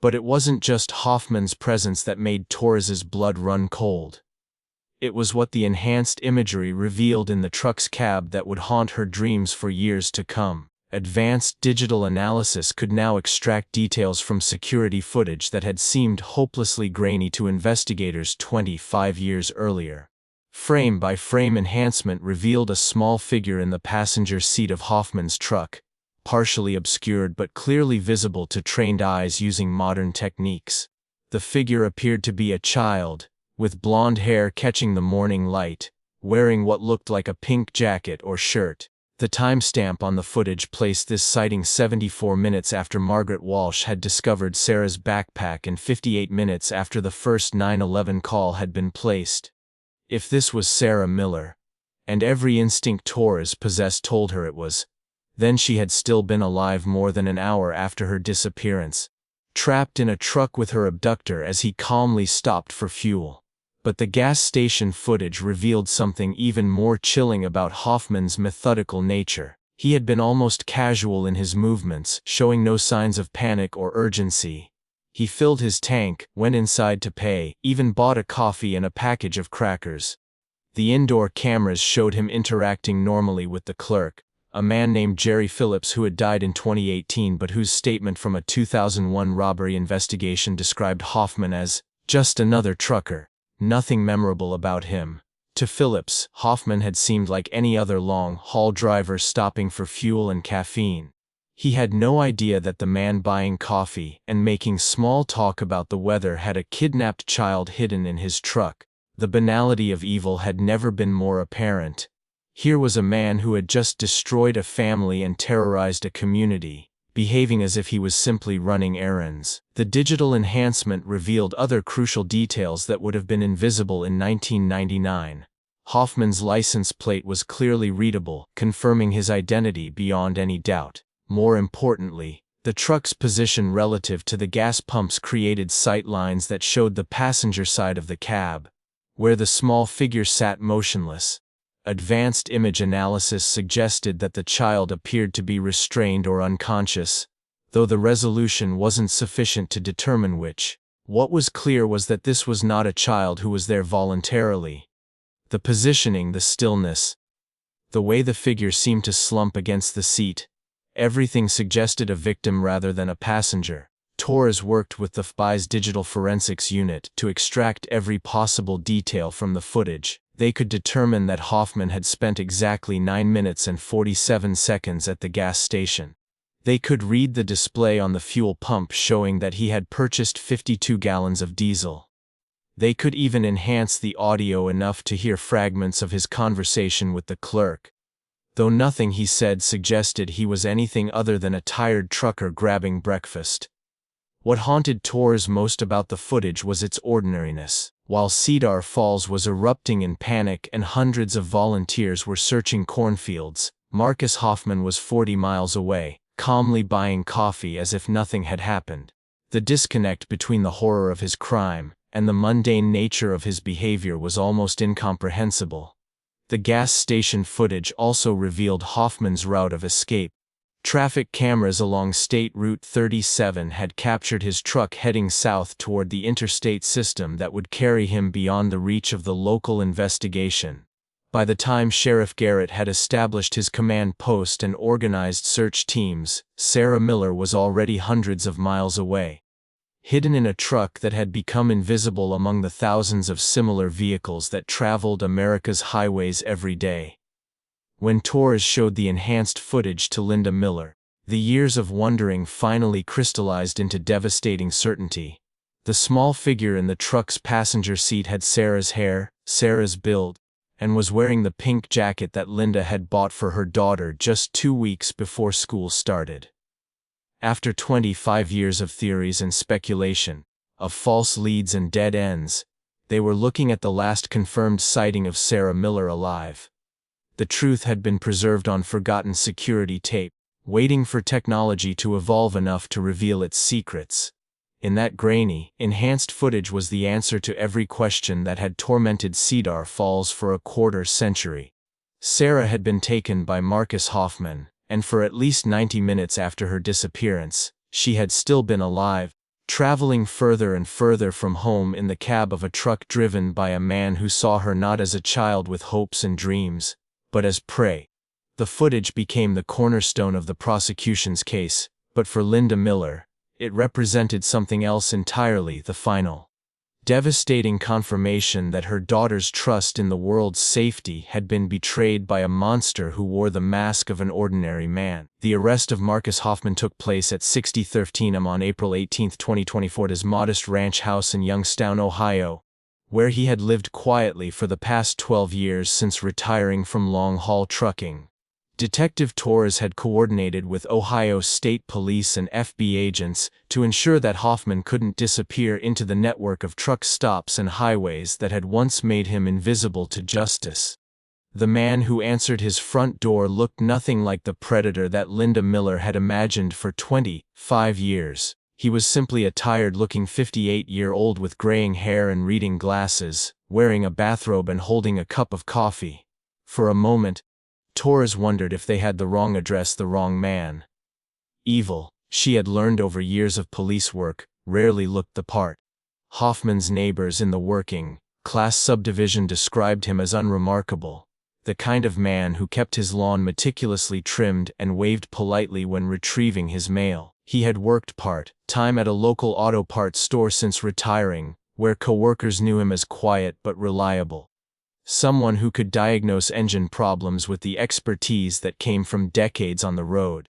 But it wasn't just Hoffman's presence that made Torres's blood run cold. It was what the enhanced imagery revealed in the truck's cab that would haunt her dreams for years to come. Advanced digital analysis could now extract details from security footage that had seemed hopelessly grainy to investigators 25 years earlier. Frame-by-frame enhancement revealed a small figure in the passenger seat of Hoffman's truck, partially obscured but clearly visible to trained eyes using modern techniques. The figure appeared to be a child, with blonde hair catching the morning light, wearing what looked like a pink jacket or shirt. The timestamp on the footage placed this sighting 74 minutes after Margaret Walsh had discovered Sarah's backpack and 58 minutes after the first 911 call had been placed. If this was Sarah Miller, and every instinct Torres possessed told her it was, then she had still been alive more than an hour after her disappearance, trapped in a truck with her abductor as he calmly stopped for fuel. But the gas station footage revealed something even more chilling about Hoffman's methodical nature. He had been almost casual in his movements, showing no signs of panic or urgency. He filled his tank, went inside to pay, even bought a coffee and a package of crackers. The indoor cameras showed him interacting normally with the clerk, a man named Jerry Phillips who had died in 2018 but whose statement from a 2001 robbery investigation described Hoffman as just another trucker. Nothing memorable about him. To Phillips, Hoffman had seemed like any other long-haul driver stopping for fuel and caffeine. He had no idea that the man buying coffee and making small talk about the weather had a kidnapped child hidden in his truck. The banality of evil had never been more apparent. Here was a man who had just destroyed a family and terrorized a community, behaving as if he was simply running errands. The digital enhancement revealed other crucial details that would have been invisible in 1999. Hoffman's license plate was clearly readable, confirming his identity beyond any doubt. More importantly, the truck's position relative to the gas pumps created sight lines that showed the passenger side of the cab, where the small figure sat motionless. Advanced image analysis suggested that the child appeared to be restrained or unconscious, though the resolution wasn't sufficient to determine which. What was clear was that this was not a child who was there voluntarily. The positioning, the stillness, the way the figure seemed to slump against the seat, everything suggested a victim rather than a passenger. Torres worked with the FBI's digital forensics unit to extract every possible detail from the footage. They could determine that Hoffman had spent exactly 9 minutes and 47 seconds at the gas station. They could read the display on the fuel pump showing that he had purchased 52 gallons of diesel. They could even enhance the audio enough to hear fragments of his conversation with the clerk, though nothing he said suggested he was anything other than a tired trucker grabbing breakfast. What haunted Torres most about the footage was its ordinariness. While Cedar Falls was erupting in panic and hundreds of volunteers were searching cornfields, Marcus Hoffman was 40 miles away, calmly buying coffee as if nothing had happened. The disconnect between the horror of his crime and the mundane nature of his behavior was almost incomprehensible. The gas station footage also revealed Hoffman's route of escape. Traffic cameras along State Route 37 had captured his truck heading south toward the interstate system that would carry him beyond the reach of the local investigation. By the time Sheriff Garrett had established his command post and organized search teams, Sarah Miller was already hundreds of miles away, hidden in a truck that had become invisible among the thousands of similar vehicles that traveled America's highways every day. When Torres showed the enhanced footage to Linda Miller, the years of wondering finally crystallized into devastating certainty. The small figure in the truck's passenger seat had Sarah's hair, Sarah's build, and was wearing the pink jacket that Linda had bought for her daughter just 2 weeks before school started. After 25 years of theories and speculation, of false leads and dead ends, they were looking at the last confirmed sighting of Sarah Miller alive. The truth had been preserved on forgotten security tape, waiting for technology to evolve enough to reveal its secrets. In that grainy, enhanced footage was the answer to every question that had tormented Cedar Falls for a quarter century. Sarah had been taken by Marcus Hoffman, and for at least 90 minutes after her disappearance, she had still been alive, traveling further and further from home in the cab of a truck driven by a man who saw her not as a child with hopes and dreams, but as prey. The footage became the cornerstone of the prosecution's case, but for Linda Miller, it represented something else entirely: the final, devastating confirmation that her daughter's trust in the world's safety had been betrayed by a monster who wore the mask of an ordinary man. The arrest of Marcus Hoffman took place at 6013 on April 18, 2024 at his modest ranch house in Youngstown, Ohio, where he had lived quietly for the past 12 years since retiring from long-haul trucking. Detective Torres had coordinated with Ohio State Police and FBI agents to ensure that Hoffman couldn't disappear into the network of truck stops and highways that had once made him invisible to justice. The man who answered his front door looked nothing like the predator that Linda Miller had imagined for 25 years. He was simply a tired-looking 58-year-old with graying hair and reading glasses, wearing a bathrobe and holding a cup of coffee. For a moment, Torres wondered if they had the wrong address, the wrong man. Evil, she had learned over years of police work, rarely looked the part. Hoffman's neighbors in the working-class subdivision described him as unremarkable, the kind of man who kept his lawn meticulously trimmed and waved politely when retrieving his mail. He had worked part-time at a local auto parts store since retiring, where coworkers knew him as quiet but reliable. Someone who could diagnose engine problems with the expertise that came from decades on the road.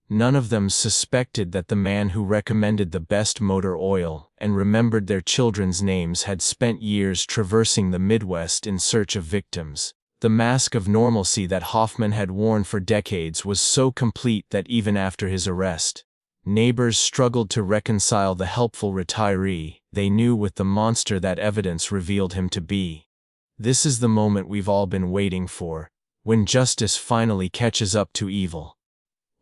None of them suspected that the man who recommended the best motor oil and remembered their children's names had spent years traversing the Midwest in search of victims. The mask of normalcy that Hoffman had worn for decades was so complete that even after his arrest, neighbors struggled to reconcile the helpful retiree they knew with the monster that evidence revealed him to be. This is the moment we've all been waiting for, when justice finally catches up to evil.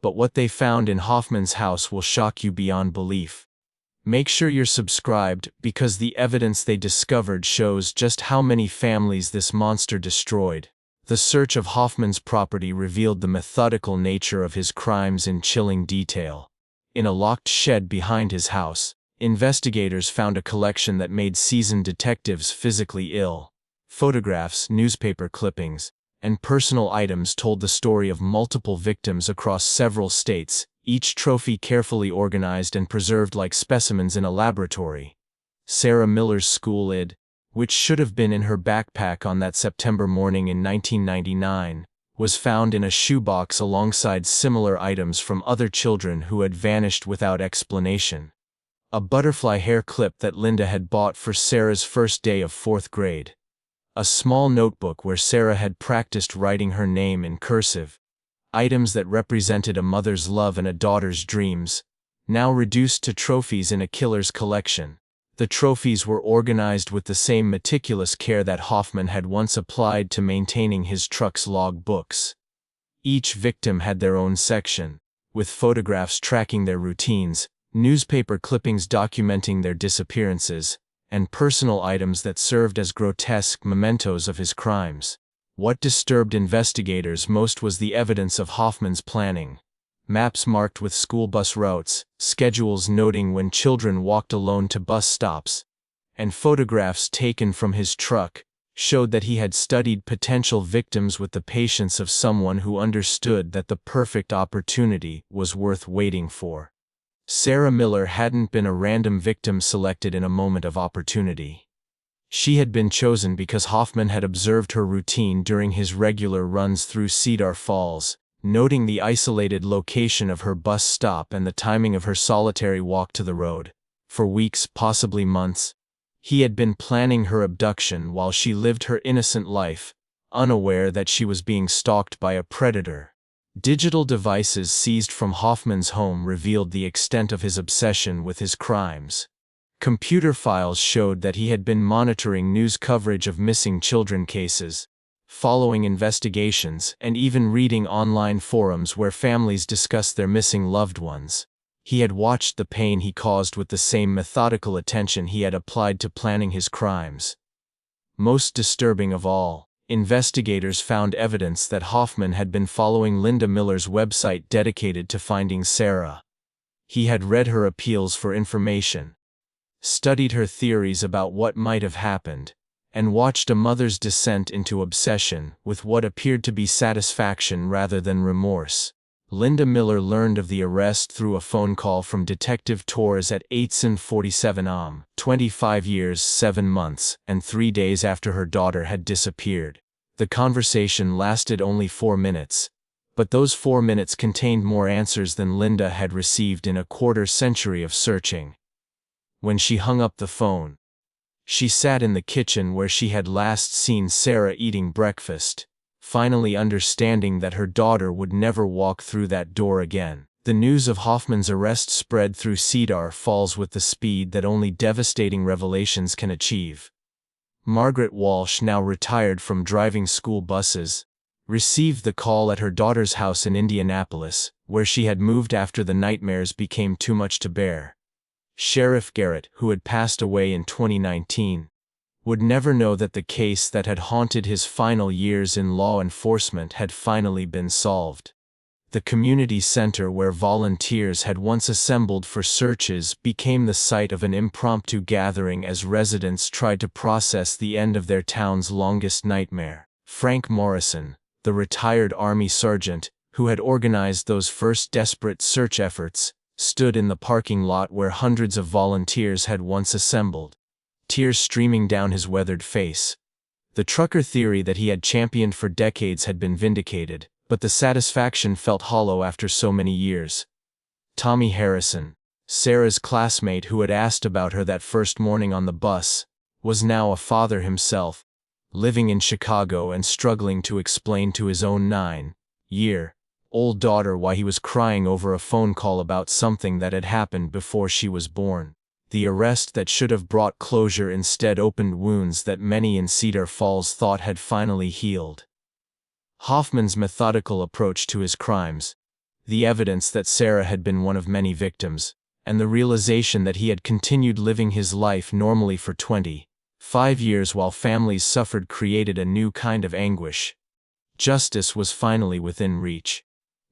But what they found in Hoffman's house will shock you beyond belief. Make sure you're subscribed, because the evidence they discovered shows just how many families this monster destroyed. The search of Hoffman's property revealed the methodical nature of his crimes in chilling detail. In a locked shed behind his house, investigators found a collection that made seasoned detectives physically ill. Photographs, newspaper clippings, and personal items told the story of multiple victims across several states, each trophy carefully organized and preserved like specimens in a laboratory. Sarah Miller's school ID, which should have been in her backpack on that September morning in 1999, was found in a shoebox alongside similar items from other children who had vanished without explanation. A butterfly hair clip that Linda had bought for Sarah's first day of 4th grade. A small notebook where Sarah had practiced writing her name in cursive. Items that represented a mother's love and a daughter's dreams, now reduced to trophies in a killer's collection. The trophies were organized with the same meticulous care that Hoffman had once applied to maintaining his truck's log books. Each victim had their own section, with photographs tracking their routines, newspaper clippings documenting their disappearances, and personal items that served as grotesque mementos of his crimes. What disturbed investigators most was the evidence of Hoffman's planning. Maps marked with school bus routes, schedules noting when children walked alone to bus stops, and photographs taken from his truck showed that he had studied potential victims with the patience of someone who understood that the perfect opportunity was worth waiting for. Sarah Miller hadn't been a random victim selected in a moment of opportunity. She had been chosen because Hoffman had observed her routine during his regular runs through Cedar Falls, noting the isolated location of her bus stop and the timing of her solitary walk to the road. For weeks, possibly months, he had been planning her abduction while she lived her innocent life, unaware that she was being stalked by a predator. Digital devices seized from Hoffman's home revealed the extent of his obsession with his crimes. Computer files showed that he had been monitoring news coverage of missing children cases, following investigations, and even reading online forums where families discussed their missing loved ones. He had watched the pain he caused with the same methodical attention he had applied to planning his crimes. Most disturbing of all, investigators found evidence that Hoffman had been following Linda Miller's website dedicated to finding Sarah. He had read her appeals for information, studied her theories about what might have happened, and watched a mother's descent into obsession with what appeared to be satisfaction rather than remorse. Linda Miller learned of the arrest through a phone call from Detective Torres at 1847 25 years, 7 months, and 3 days after her daughter had disappeared. The conversation lasted only 4 minutes, but those 4 minutes contained more answers than Linda had received in a quarter-century of searching. When she hung up the phone, she sat in the kitchen where she had last seen Sarah eating breakfast, finally understanding that her daughter would never walk through that door again. The news of Hoffman's arrest spread through Cedar Falls with the speed that only devastating revelations can achieve. Margaret Walsh, now retired from driving school buses, received the call at her daughter's house in Indianapolis, where she had moved after the nightmares became too much to bear. Sheriff Garrett, who had passed away in 2019, would never know that the case that had haunted his final years in law enforcement had finally been solved. The community center where volunteers had once assembled for searches became the site of an impromptu gathering as residents tried to process the end of their town's longest nightmare. Frank Morrison, the retired Army sergeant who had organized those first desperate search efforts, stood in the parking lot where hundreds of volunteers had once assembled, tears streaming down his weathered face. The trucker theory that he had championed for decades had been vindicated, but the satisfaction felt hollow after so many years. Tommy Harrison, Sarah's classmate who had asked about her that first morning on the bus, was now a father himself, living in Chicago and struggling to explain to his own 9-year-old daughter why he was crying over a phone call about something that had happened before she was born. The arrest that should have brought closure instead opened wounds that many in Cedar Falls thought had finally healed. Hoffman's methodical approach to his crimes, the evidence that Sarah had been one of many victims, and the realization that he had continued living his life normally for 25 years while families suffered created a new kind of anguish. Justice was finally within reach.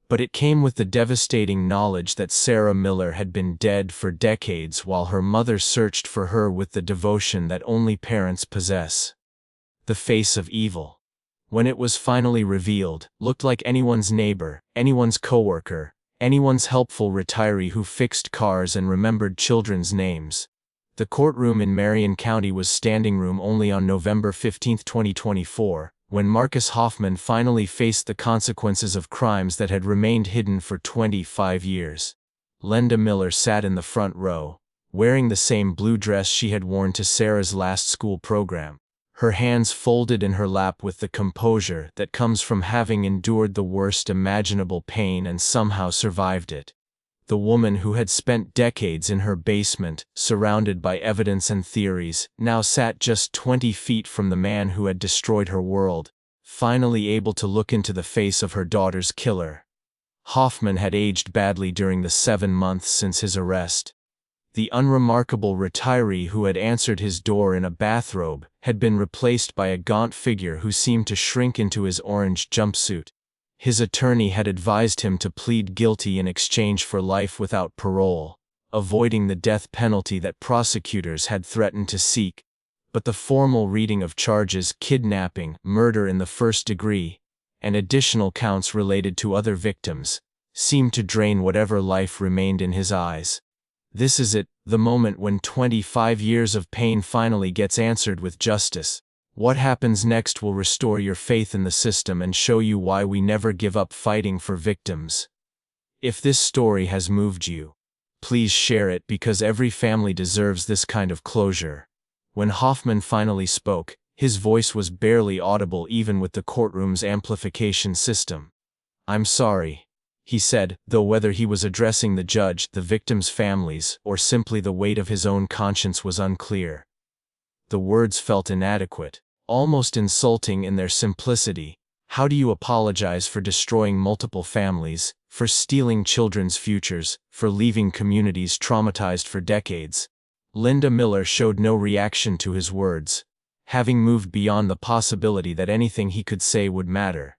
But it came with the devastating knowledge that Sarah Miller had been dead for decades while her mother searched for her with the devotion that only parents possess. The face of evil, when it was finally revealed, looked like anyone's neighbor, anyone's coworker, anyone's helpful retiree who fixed cars and remembered children's names. The courtroom in Marion County was standing room only on November 15, 2024. When Marcus Hoffman finally faced the consequences of crimes that had remained hidden for 25 years. Linda Miller sat in the front row, wearing the same blue dress she had worn to Sarah's last school program, her hands folded in her lap with the composure that comes from having endured the worst imaginable pain and somehow survived it. The woman who had spent decades in her basement, surrounded by evidence and theories, now sat just 20 feet from the man who had destroyed her world, finally able to look into the face of her daughter's killer. Hoffman had aged badly during the 7 months since his arrest. The unremarkable retiree who had answered his door in a bathrobe had been replaced by a gaunt figure who seemed to shrink into his orange jumpsuit. His attorney had advised him to plead guilty in exchange for life without parole, avoiding the death penalty that prosecutors had threatened to seek. But the formal reading of charges, kidnapping, murder in the first degree, and additional counts related to other victims, seemed to drain whatever life remained in his eyes. This is it, the moment when 25 years of pain finally gets answered with justice. What happens next will restore your faith in the system and show you why we never give up fighting for victims. If this story has moved you, please share it because every family deserves this kind of closure. When Hoffman finally spoke, his voice was barely audible even with the courtroom's amplification system. "I'm sorry," he said, though whether he was addressing the judge, the victims' families, or simply the weight of his own conscience was unclear. The words felt inadequate, almost insulting in their simplicity. How do you apologize for destroying multiple families, for stealing children's futures, for leaving communities traumatized for decades? Linda Miller showed no reaction to his words, having moved beyond the possibility that anything he could say would matter.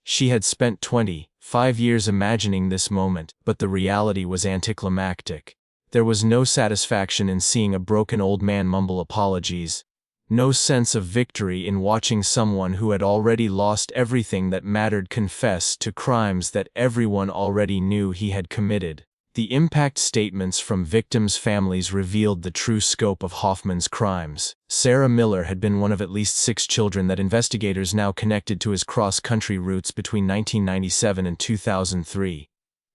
She had spent 25 years imagining this moment, but the reality was anticlimactic. There was no satisfaction in seeing a broken old man mumble apologies, no sense of victory in watching someone who had already lost everything that mattered confess to crimes that everyone already knew he had committed. The impact statements from victims' families revealed the true scope of Hoffman's crimes. Sarah Miller had been one of at least 6 children that investigators now connected to his cross-country routes between 1997 and 2003.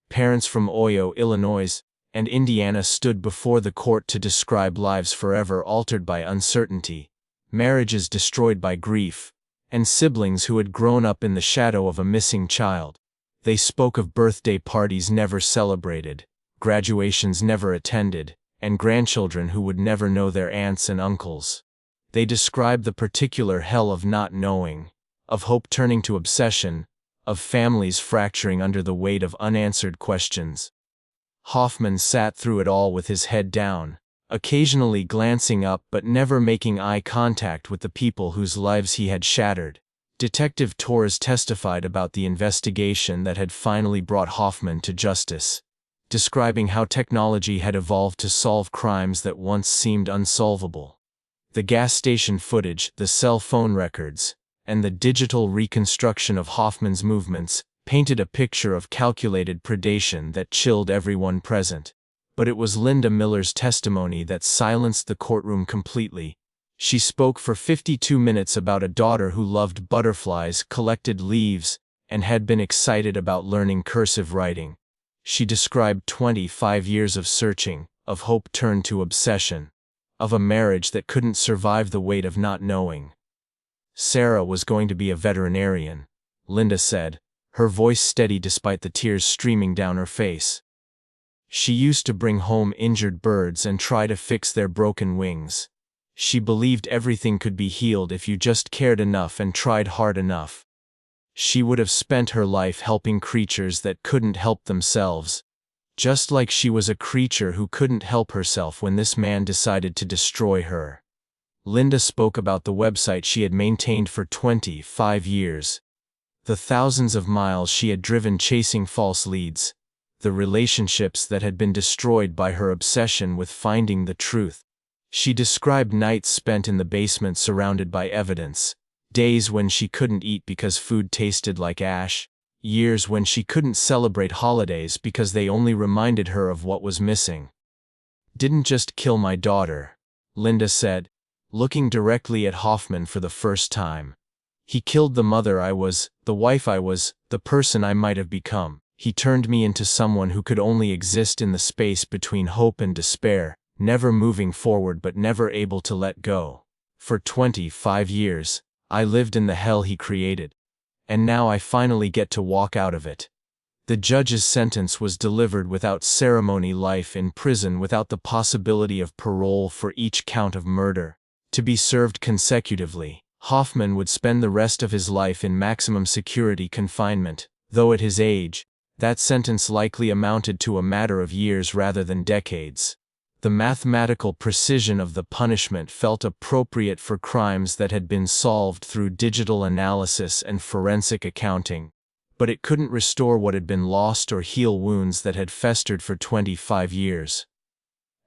Parents from Ohio, Illinois, and Indiana stood before the court to describe lives forever altered by uncertainty, marriages destroyed by grief, and siblings who had grown up in the shadow of a missing child. They spoke of birthday parties never celebrated, graduations never attended, and grandchildren who would never know their aunts and uncles. They described the particular hell of not knowing, of hope turning to obsession, of families fracturing under the weight of unanswered questions. Hoffman sat through it all with his head down, occasionally glancing up but never making eye contact with the people whose lives he had shattered. Detective Torres testified about the investigation that had finally brought Hoffman to justice, describing how technology had evolved to solve crimes that once seemed unsolvable. The gas station footage, the cell phone records, and the digital reconstruction of Hoffman's movements painted a picture of calculated predation that chilled everyone present. But it was Linda Miller's testimony that silenced the courtroom completely. She spoke for 52 minutes about a daughter who loved butterflies, collected leaves, and had been excited about learning cursive writing. She described 25 years of searching, of hope turned to obsession, of a marriage that couldn't survive the weight of not knowing. Sarah was going to be a veterinarian, Linda said, her voice steady despite the tears streaming down her face. She used to bring home injured birds and try to fix their broken wings. She believed everything could be healed if you just cared enough and tried hard enough. She would have spent her life helping creatures that couldn't help themselves, just like she was a creature who couldn't help herself when this man decided to destroy her. Linda spoke about the website she had maintained for 25 years, the thousands of miles she had driven chasing false leads, the relationships that had been destroyed by her obsession with finding the truth. She described nights spent in the basement surrounded by evidence, days when she couldn't eat because food tasted like ash, years when she couldn't celebrate holidays because they only reminded her of what was missing. "Didn't just kill my daughter," Linda said, looking directly at Hoffman for the first time. "He killed the mother I was, the wife I was, the person I might have become. He turned me into someone who could only exist in the space between hope and despair, never moving forward but never able to let go. For 25 years, I lived in the hell he created. And now I finally get to walk out of it." The judge's sentence was delivered without ceremony: life in prison without the possibility of parole for each count of murder, to be served consecutively. Hoffman would spend the rest of his life in maximum security confinement, though at his age, that sentence likely amounted to a matter of years rather than decades. The mathematical precision of the punishment felt appropriate for crimes that had been solved through digital analysis and forensic accounting, but it couldn't restore what had been lost or heal wounds that had festered for 25 years.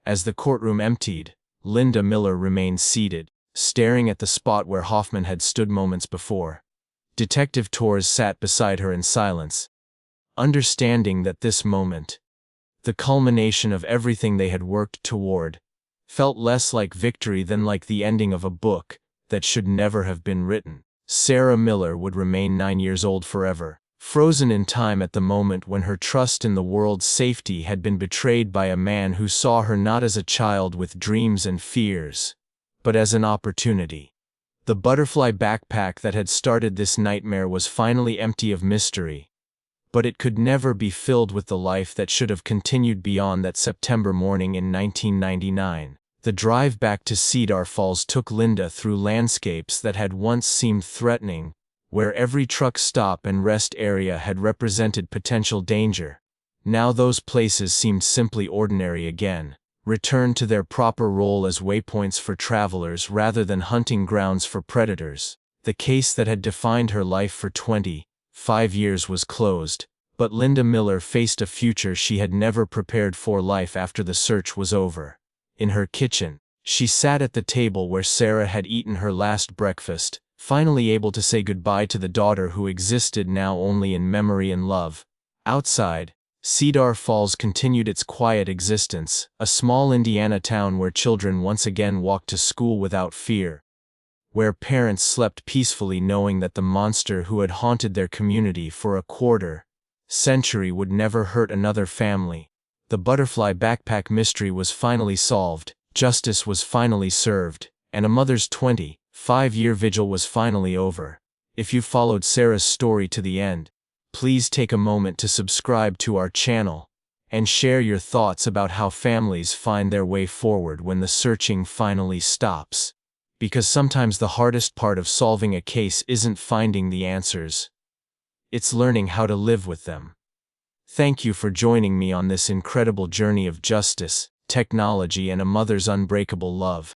As the courtroom emptied, Linda Miller remained seated, staring at the spot where Hoffman had stood moments before. Detective Torres sat beside her in silence, understanding that this moment, the culmination of everything they had worked toward, felt less like victory than like the ending of a book that should never have been written. Sarah Miller would remain 9 years old forever, frozen in time at the moment when her trust in the world's safety had been betrayed by a man who saw her not as a child with dreams and fears, but as an opportunity. The butterfly backpack that had started this nightmare was finally empty of mystery, but it could never be filled with the life that should have continued beyond that September morning in 1999. The drive back to Cedar Falls took Linda through landscapes that had once seemed threatening, where every truck stop and rest area had represented potential danger. Now those places seemed simply ordinary again, returned to their proper role as waypoints for travelers rather than hunting grounds for predators. The case that had defined her life for 25 years was closed, but Linda Miller faced a future she had never prepared for. Life after the search was over. In her kitchen, she sat at the table where Sarah had eaten her last breakfast, finally able to say goodbye to the daughter who existed now only in memory and love. Outside, Cedar Falls continued its quiet existence, a small Indiana town where children once again walked to school without fear, where parents slept peacefully knowing that the monster who had haunted their community for a quarter-century would never hurt another family. The butterfly backpack mystery was finally solved, justice was finally served, and a mother's 25-year vigil was finally over. If you followed Sarah's story to the end, please take a moment to subscribe to our channel and share your thoughts about how families find their way forward when the searching finally stops. Because sometimes the hardest part of solving a case isn't finding the answers, it's learning how to live with them. Thank you for joining me on this incredible journey of justice, technology, and a mother's unbreakable love.